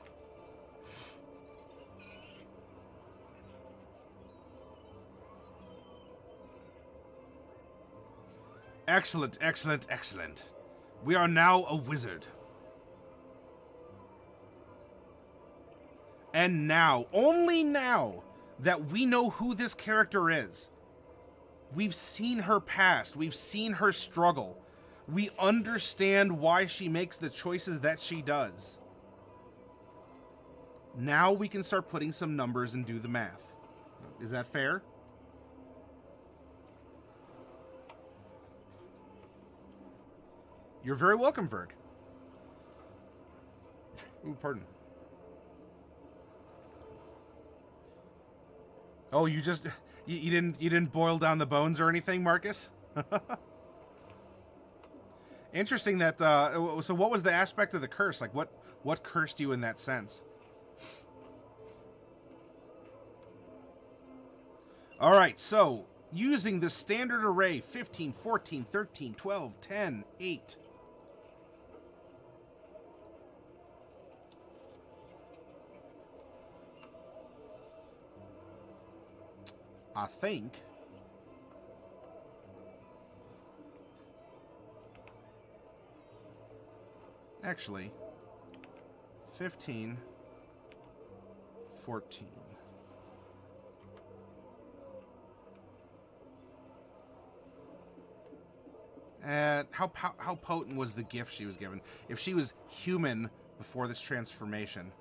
Excellent, excellent, excellent. We are now a wizard. And now, only now, that we know who this character is. We've seen her past. We've seen her struggle. We understand why she makes the choices that she does. Now we can start putting some numbers and do the math. Is that fair? You're very welcome, Verg. Ooh, pardon. Oh, you didn't boil down the bones or anything, Marcus? Interesting that, so what was the aspect of the curse? Like, what cursed you in that sense? All right, so, using the standard array, 15, 14, 13, 12, 10, 8. I think... actually, 15, 14. And how potent was the gift she was given? If she was human before this transformation,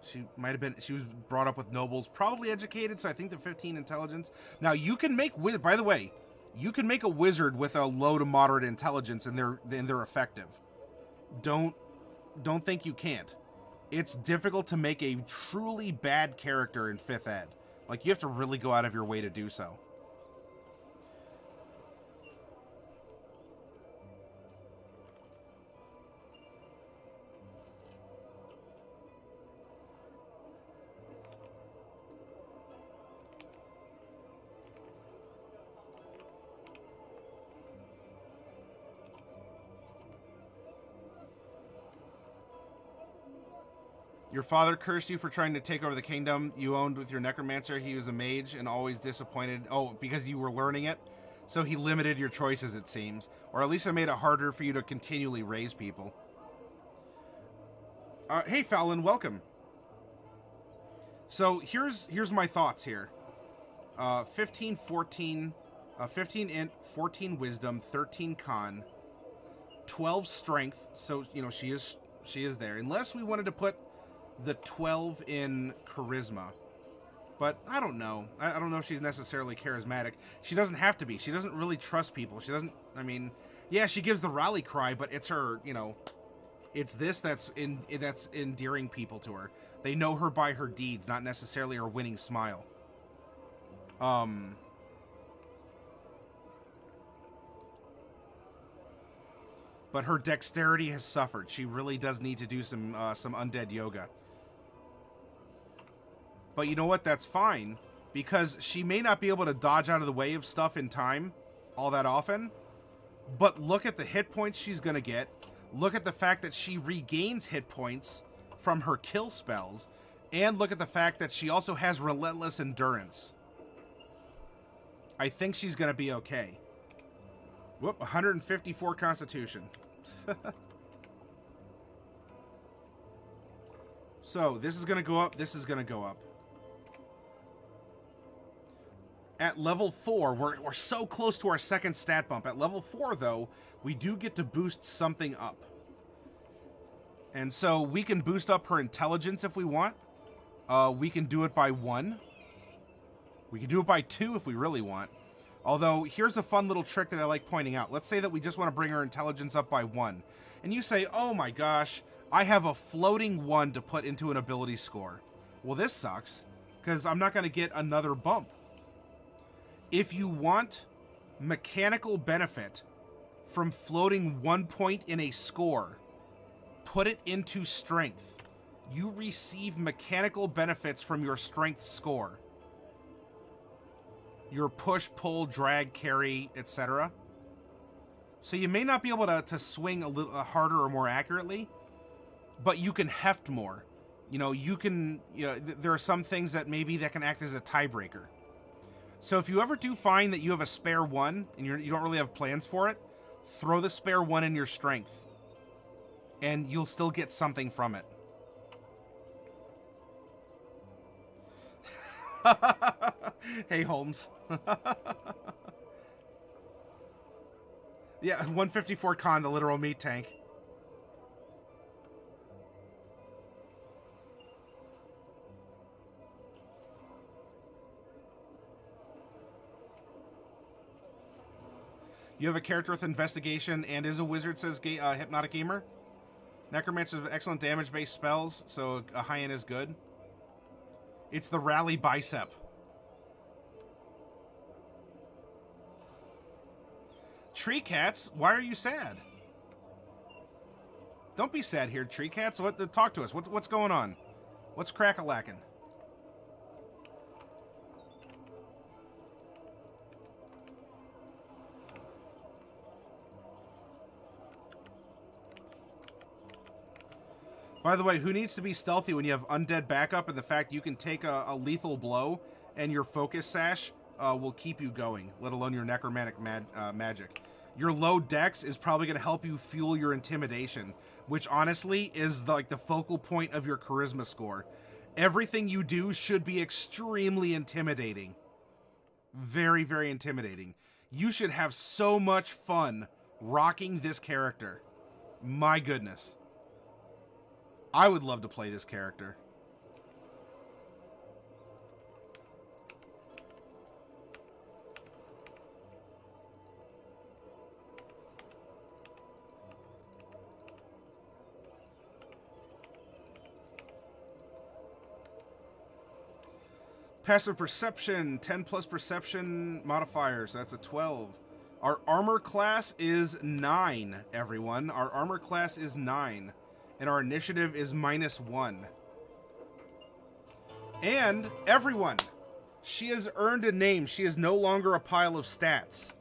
she might have been. She was brought up with nobles, probably educated. So I think they're 15 intelligence. Now you can make. By the way, you can make a wizard with a low to moderate intelligence, and they're effective. Don't think you can't. It's difficult to make a truly bad character in 5th ed. Like, you have to really go out of your way to do so. Your father cursed you for trying to take over the kingdom you owned with your necromancer. He was a mage and always disappointed. Oh, because you were learning it? So he limited your choices, it seems. Or at least it made it harder for you to continually raise people. Hey, Fallon, welcome. So here's my thoughts here. 15, 14, 15 int, 14 wisdom, 13 con, 12 strength. So, you know, she is there. Unless we wanted to put the 12 in charisma, but I don't know. I don't know if she's necessarily charismatic. She doesn't have to be. She doesn't really trust people. She doesn't. I mean, yeah, she gives the rally cry, but it's her. You know, it's this that's endearing people to her. They know her by her deeds, not necessarily her winning smile. But her dexterity has suffered. She really does need to do some undead yoga. But you know what? That's fine, because she may not be able to dodge out of the way of stuff in time all that often. But look at the hit points she's going to get. Look at the fact that she regains hit points from her kill spells. And look at the fact that she also has relentless endurance. I think she's going to be okay. Whoop, 154 constitution. So, this is going to go up, this is going to go up. At level 4, we're so close to our second stat bump. At level 4, though, we do get to boost something up. And so, we can boost up her intelligence if we want. We can do it by 1. We can do it by 2 if we really want. Although, here's a fun little trick that I like pointing out. Let's say that we just want to bring her intelligence up by 1. And you say, oh my gosh, I have a floating 1 to put into an ability score. Well, this sucks, because I'm not going to get another bump. If you want mechanical benefit from floating 1 point in a score, put it into strength. You receive mechanical benefits from your strength score. Your push, pull, drag, carry, etc. So you may not be able to swing a little harder or more accurately, but you can heft more. You know, there are some things that maybe that can act as a tiebreaker. So if you ever do find that you have a spare 1 and you don't really have plans for it, throw the spare 1 in your strength, and you'll still get something from it. Hey, Holmes. Yeah, 154 con, the literal meat tank. You have a character with investigation and is a wizard, says Hypnotic Gamer. Necromancer has excellent damage-based spells, so a high end is good. It's the rally bicep. Tree cats, why are you sad? Don't be sad here, tree cats. Talk to us. What's going on? What's crack-a-lackin'? By the way, who needs to be stealthy when you have undead backup and the fact you can take a lethal blow and your focus sash will keep you going, let alone your necromantic magic. Your low dex is probably going to help you fuel your intimidation, which honestly is like the focal point of your charisma score. Everything you do should be extremely intimidating. Very, very intimidating. You should have so much fun rocking this character. My goodness. I would love to play this character. Passive perception, 10 plus perception modifiers. That's a 12. Our armor class is 9, everyone. Our armor class is 9. And our initiative is -1. And, everyone, she has earned a name. She is no longer a pile of stats.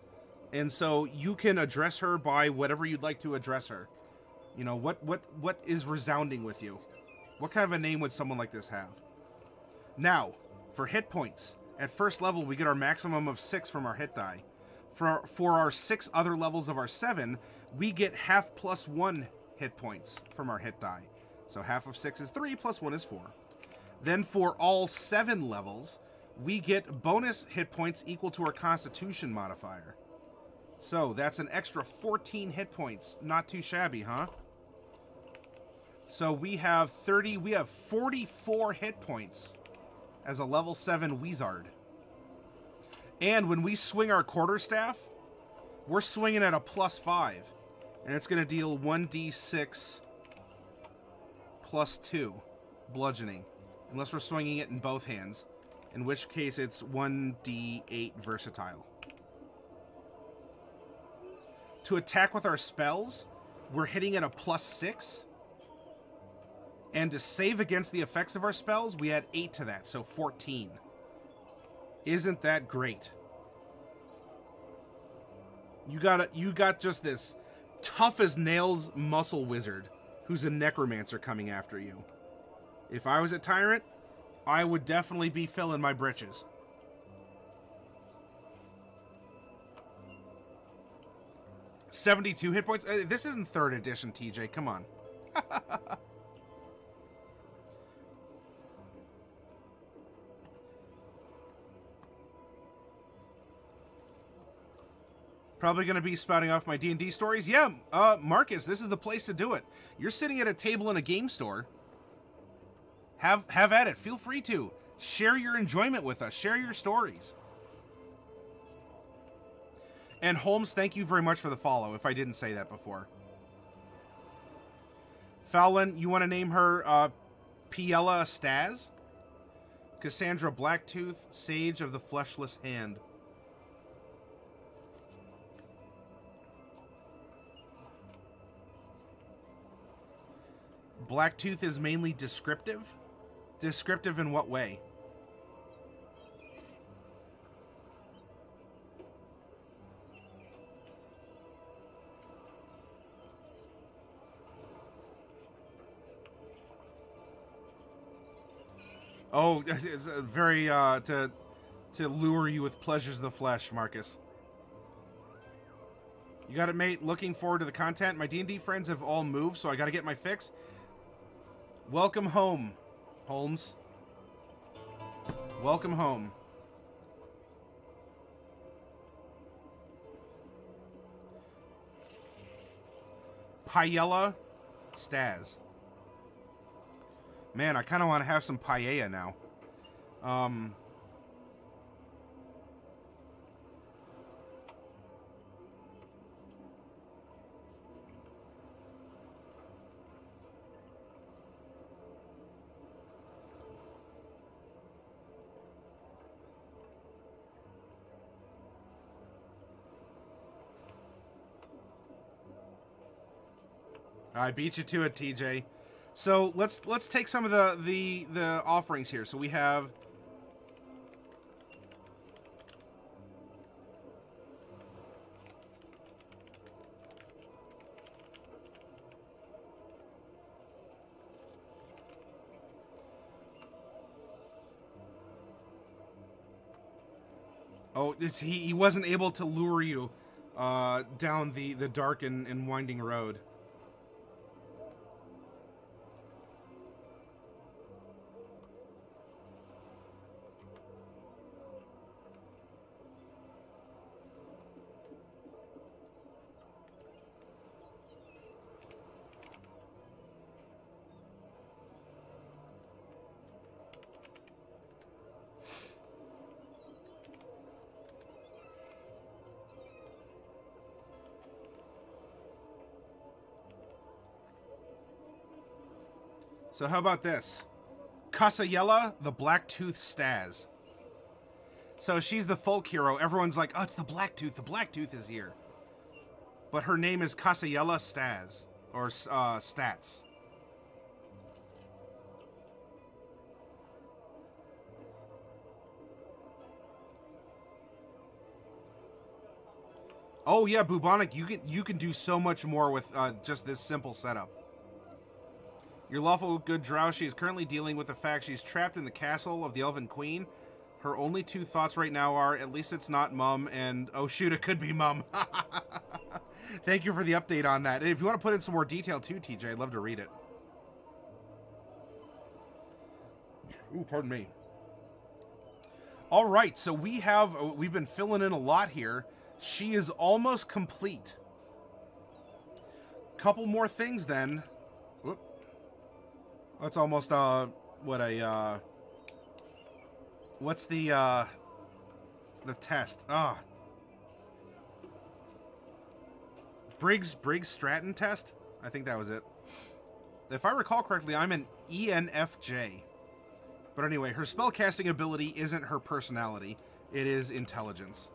And so you can address her by whatever you'd like to address her. You know, what is resounding with you? What kind of a name would someone like this have? Now, for hit points, at first level we get our maximum of 6 from our hit die. For our 6 other levels of our 7, we get half plus 1 hit points from our hit die. So half of 6 is 3, plus 1 is 4. Then for all 7 levels, we get bonus hit points equal to our Constitution modifier. So that's an extra 14 hit points. Not too shabby, huh? So we have 44 hit points as a level 7 Wizard. And when we swing our quarterstaff, we're swinging at a +5. And it's going to deal 1d6 plus 2 bludgeoning. Unless we're swinging it in both hands. In which case it's 1d8 versatile. To attack with our spells, we're hitting at a +6. And to save against the effects of our spells, we add 8 to that, so 14. Isn't that great? You got just this tough as nails muscle wizard who's a necromancer coming after you. If I was a tyrant, I would definitely be filling my britches. $72 hit points. This isn't 3rd edition, TJ. Come on. Probably going to be spouting off my D&D stories. Yeah, Marcus, this is the place to do it. You're sitting at a table in a game store. Have at it. Feel free to. Share your enjoyment with us. Share your stories. And Holmes, thank you very much for the follow, if I didn't say that before. Fallon, you want to name her Piella Stazz? Cassandra Blacktooth, Sage of the Fleshless Hand. Blacktooth is mainly descriptive? Descriptive in what way? Oh, it's very, to lure you with pleasures of the flesh, Marcus. You got it, mate. Looking forward to the content. My D&D friends have all moved, so I got to get my fix. Welcome home, Holmes. Welcome home. Paella Stazz. Man, I kind of want to have some paella now. I beat you to it, TJ. So let's take some of the offerings here. So we have he wasn't able to lure you down the dark and winding road. So how about this? Cassayela, the Blacktooth Stazz. So she's the folk hero. Everyone's like, oh, it's the Blacktooth. The Blacktooth is here. But her name is Cassayela Stazz. Or Stats. Oh yeah, Bubonic, you can do so much more with just this simple setup. Your lawful good drow, she is currently dealing with the fact she's trapped in the castle of the Elven Queen. Her only two thoughts right now are, at least it's not Mum, and, oh shoot, it could be Mum. Thank you for the update on that. And if you want to put in some more detail too, TJ, I'd love to read it. Ooh, pardon me. All right, so we've been filling in a lot here. She is almost complete. Couple more things then. Whoop. That's almost what's the test? Briggs Stratton test? I think that was it. If I recall correctly, I'm an ENFJ. But anyway, her spellcasting ability isn't her personality. It is intelligence.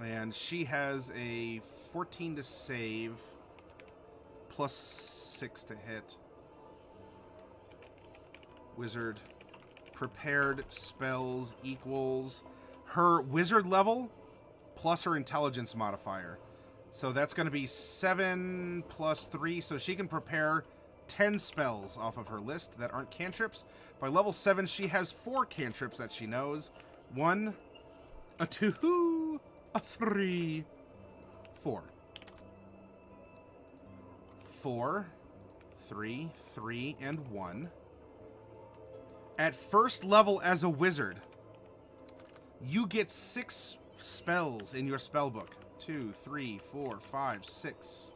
And she has a 14 to save, plus 6 to hit. Wizard. Prepared spells equals her wizard level plus her intelligence modifier. So that's going to be 7 plus 3. So she can prepare 10 spells off of her list that aren't cantrips. By level 7, she has 4 cantrips that she knows. 1, a 2, a 3, 4. 4, 3, 3, and 1. At first level as a wizard, you get 6 spells in your spellbook. 2, 3, 4, 5, 6.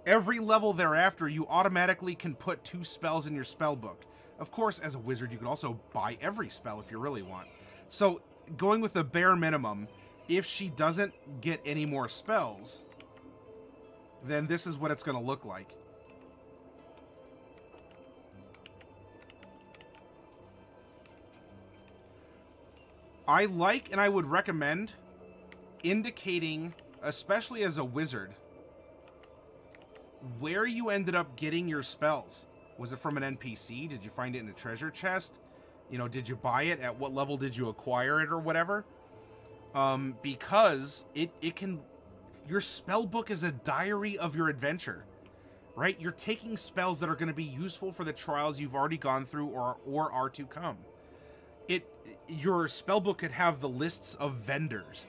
Every level thereafter, you automatically can put 2 spells in your spellbook. Of course, as a wizard, you can also buy every spell if you really want. So, going with the bare minimum, if she doesn't get any more spells, then this is what it's going to look like. I like and I would recommend indicating, especially as a wizard, where you ended up getting your spells. Was it from an NPC? Did you find it in a treasure chest? You know, did you buy it? At what level did you acquire it or whatever? Because it can... Your spell book is a diary of your adventure, right? You're taking spells that are going to be useful for the trials you've already gone through or are to come. Your spellbook could have the lists of vendors,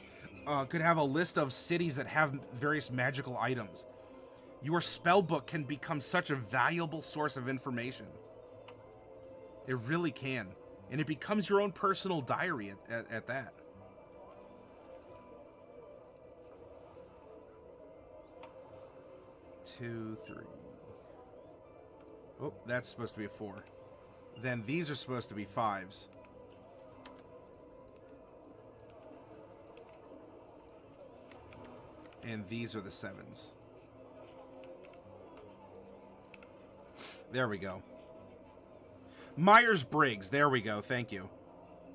could have a list of cities that have various magical items. Your spellbook can become such a valuable source of information. It really can. And it becomes your own personal diary at that. Two, 3. Oh, that's supposed to be a 4. Then these are supposed to be 5s. And these are the 7s. There we go. Myers-Briggs. There we go. Thank you.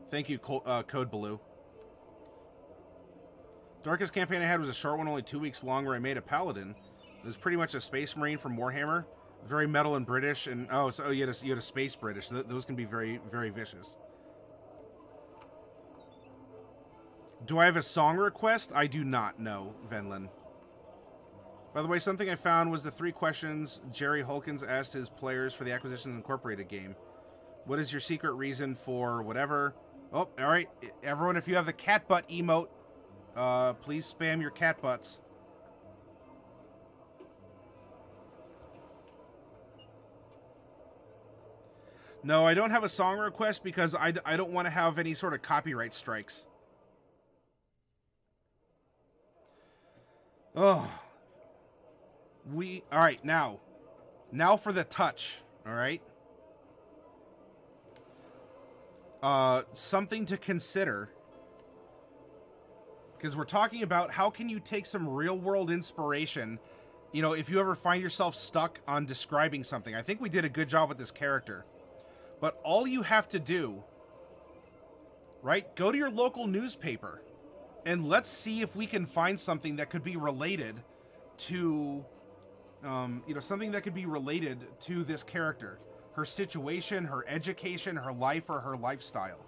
Thank you, Code Blue. Darkest campaign I had was a short one, only 2 weeks long, where I made a paladin. It was pretty much a space marine from Warhammer. Very metal and British. And you had a space British. Those can be very, very vicious. Do I have a song request? I do not know, Venlin. By the way, something I found was the 3 questions Jerry Holkins asked his players for the Acquisitions Incorporated game. What is your secret reason for whatever? Oh, all right. Everyone, if you have the cat butt emote, Please spam your cat butts. No, I don't have a song request because I don't want to have any sort of copyright strikes. Oh. All right, now for the touch, all right? Something to consider, because we're talking about how can you take some real-world inspiration, you know, if you ever find yourself stuck on describing something. I think we did a good job with this character. But all you have to do, right, go to your local newspaper, and let's see if we can find something that could be related to, you know, something that could be related to this character. Her situation, her education, her life, or her lifestyle.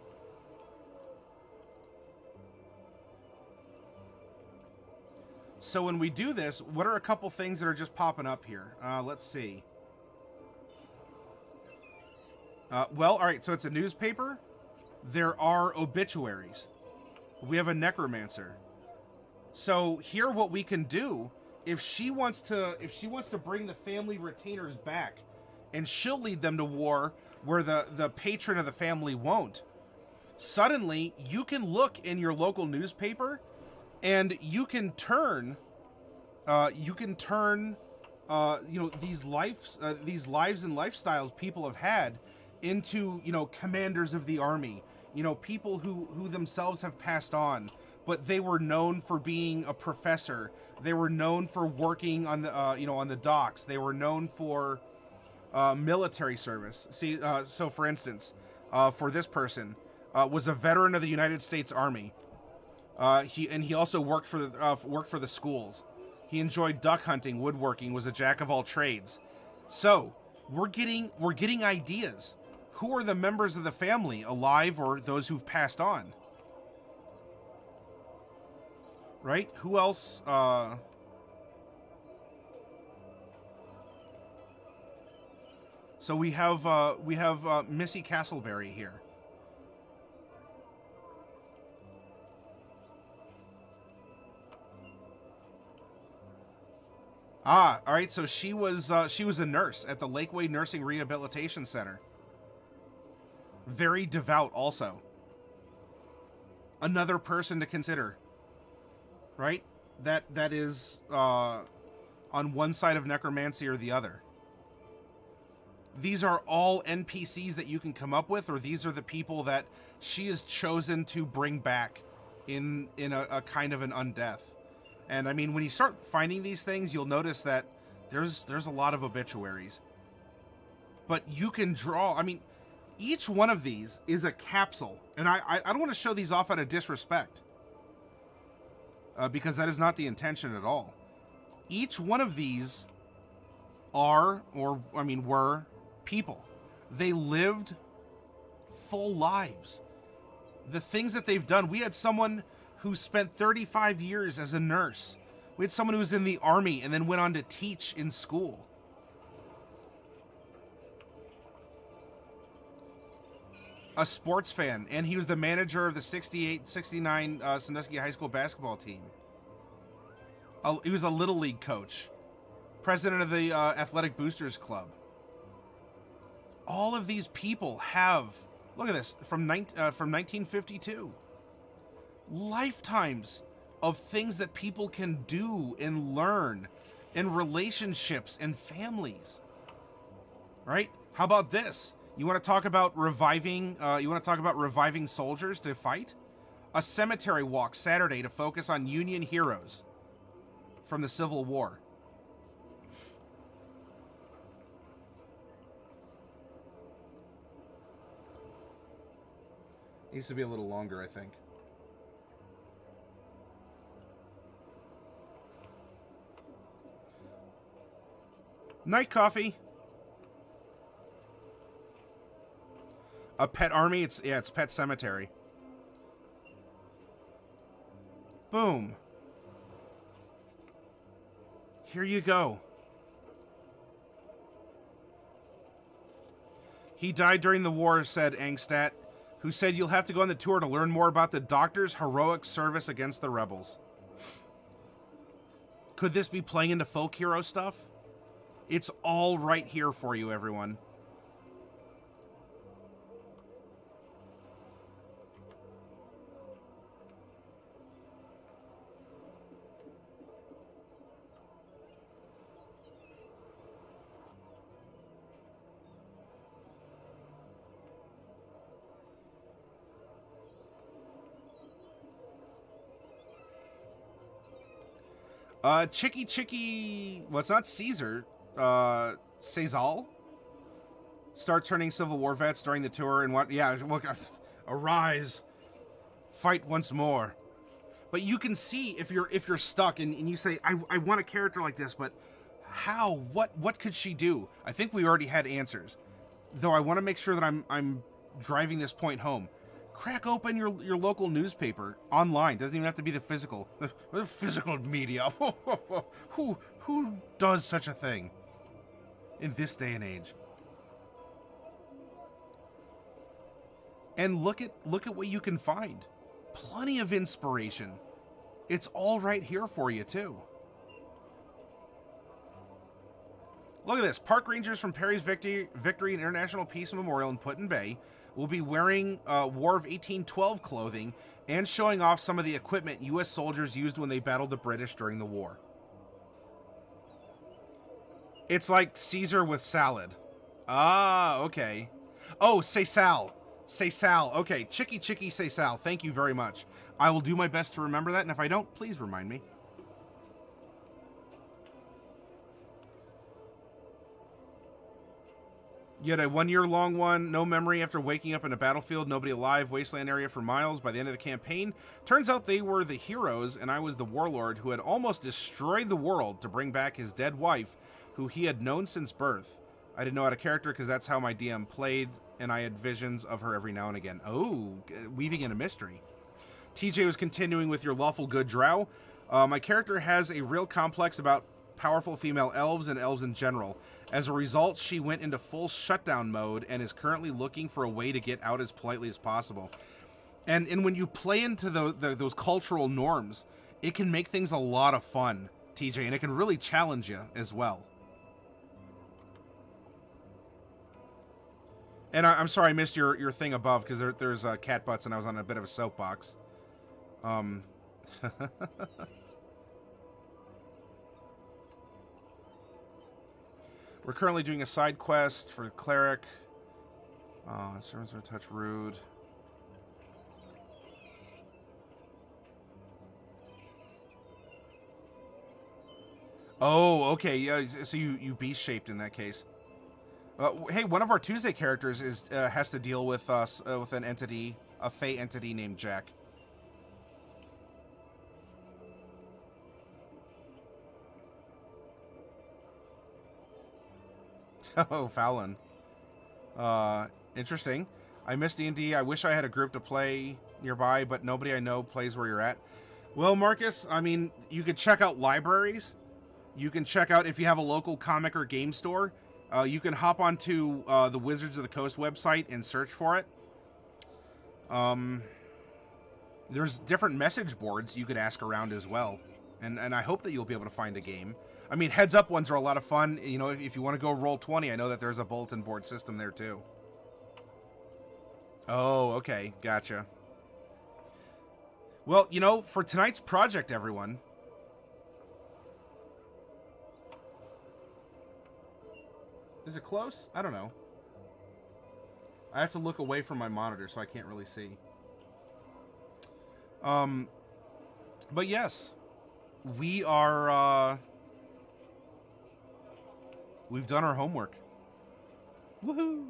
So when we do this, what are a couple things that are just popping up here? Let's see. Well, all right, so it's a newspaper. There are obituaries. We have a necromancer. So here what we can do, if she wants to bring the family retainers back, and she'll lead them to war where the patron of the family won't, suddenly you can look in your local newspaper and you can turn you know, these lives and lifestyles people have had into, you know, commanders of the army, you know, people who themselves have passed on, but they were known for being a professor. They were known for working on the, you know, on the docks. They were known for military service. See, so for instance, for this person, was a veteran of the United States Army. He also worked for the schools. He enjoyed duck hunting, woodworking, was a jack of all trades. So we're getting ideas. Who are the members of the family, alive or those who've passed on? Right? Who else? So we have Missy Castleberry here. Ah, all right. So she was a nurse at the Lakeway Nursing Rehabilitation Center. Very devout, also. Another person to consider, right? That is on one side of necromancy or the other. These are all NPCs that you can come up with, or these are the people that she has chosen to bring back in a kind of an undeath. And I mean, when you start finding these things, you'll notice that there's a lot of obituaries. But you can draw, I mean, each one of these is a capsule. And I don't want to show these off out of disrespect. Because that is not the intention at all. Each one of these were people. They lived full lives. The things that they've done, we had someone who spent 35 years as a nurse. We had someone who was in the army and then went on to teach in school. A sports fan, and he was the manager of the 68-69 Sandusky High School basketball team. He was a Little League coach. President of the Athletic Boosters Club. All of these people have, look at this, from 1952. Lifetimes of things that people can do and learn in relationships and families. Right? How about this? You want to talk about reviving soldiers to fight? A cemetery walk Saturday to focus on Union heroes from the Civil War. Needs to be a little longer, I think. Night coffee. A pet army? It's Pet Cemetery. Boom. Here you go. He died during the war, said Angstat. who said you'll have to go on the tour to learn more about the Doctor's heroic service against the rebels. Could this be playing into folk hero stuff? It's all right here for you, everyone. Chicky, well, it's not Caesar, Cezal start turning Civil War vets during the tour and what, yeah, look, arise, fight once more. But you can see if you're stuck and you say, I want a character like this, but how, what could she do? I think we already had answers, though I want to make sure that I'm driving this point home. Crack open your local newspaper online. Doesn't even have to be the physical media. Who does such a thing in this day and age? And look at what you can find. Plenty of inspiration. It's all right here for you too. Look at this. Park rangers from Perry's Victory and International Peace Memorial in Put in Bay will be wearing War of 1812 clothing and showing off some of the equipment U.S. soldiers used when they battled the British during the war. It's like Caesar with salad. Ah, okay. Oh, Cezal. Cezal. Okay, Chicky Cezal. Thank you very much. I will do my best to remember that, and if I don't, please remind me. You had a 1 year long one, no memory after waking up in a battlefield, nobody alive, wasteland area for miles. By the end of the campaign, turns out they were the heroes and I was the warlord who had almost destroyed the world to bring back his dead wife, who he had known since birth. I didn't know how to character because that's how my DM played, and I had visions of her every now and again. Oh, weaving in a mystery. TJ was continuing with your lawful good drow. My character has a real complex about powerful female elves and elves in general. As a result, she went into full shutdown mode and is currently looking for a way to get out as politely as possible. And when you play into those cultural norms, it can make things a lot of fun, TJ, and it can really challenge you as well. And I'm sorry I missed your thing above because there's cat butts and I was on a bit of a soapbox. We're currently doing a side quest for the cleric. Servants are a touch rude. Oh, okay. Yeah, so you beast-shaped in that case. Hey, one of our Tuesday characters has to deal with with an entity, a fey entity named Jack. Oh, Fallon. Interesting. I miss D&D. I wish I had a group to play nearby, but nobody I know plays where you're at. Well, Marcus, I mean, you could check out libraries. You can check out if you have a local comic or game store. You can hop onto the Wizards of the Coast website and search for it. There's different message boards you could ask around as well. And I hope that you'll be able to find a game. I mean, heads up ones are a lot of fun. You know, if you want to go roll 20, I know that there's a bulletin board system there too. Oh, okay. Gotcha. Well, you know, for tonight's project, everyone. Is it close? I don't know. I have to look away from my monitor, so I can't really see. But yes, we are, we've done our homework. Woohoo!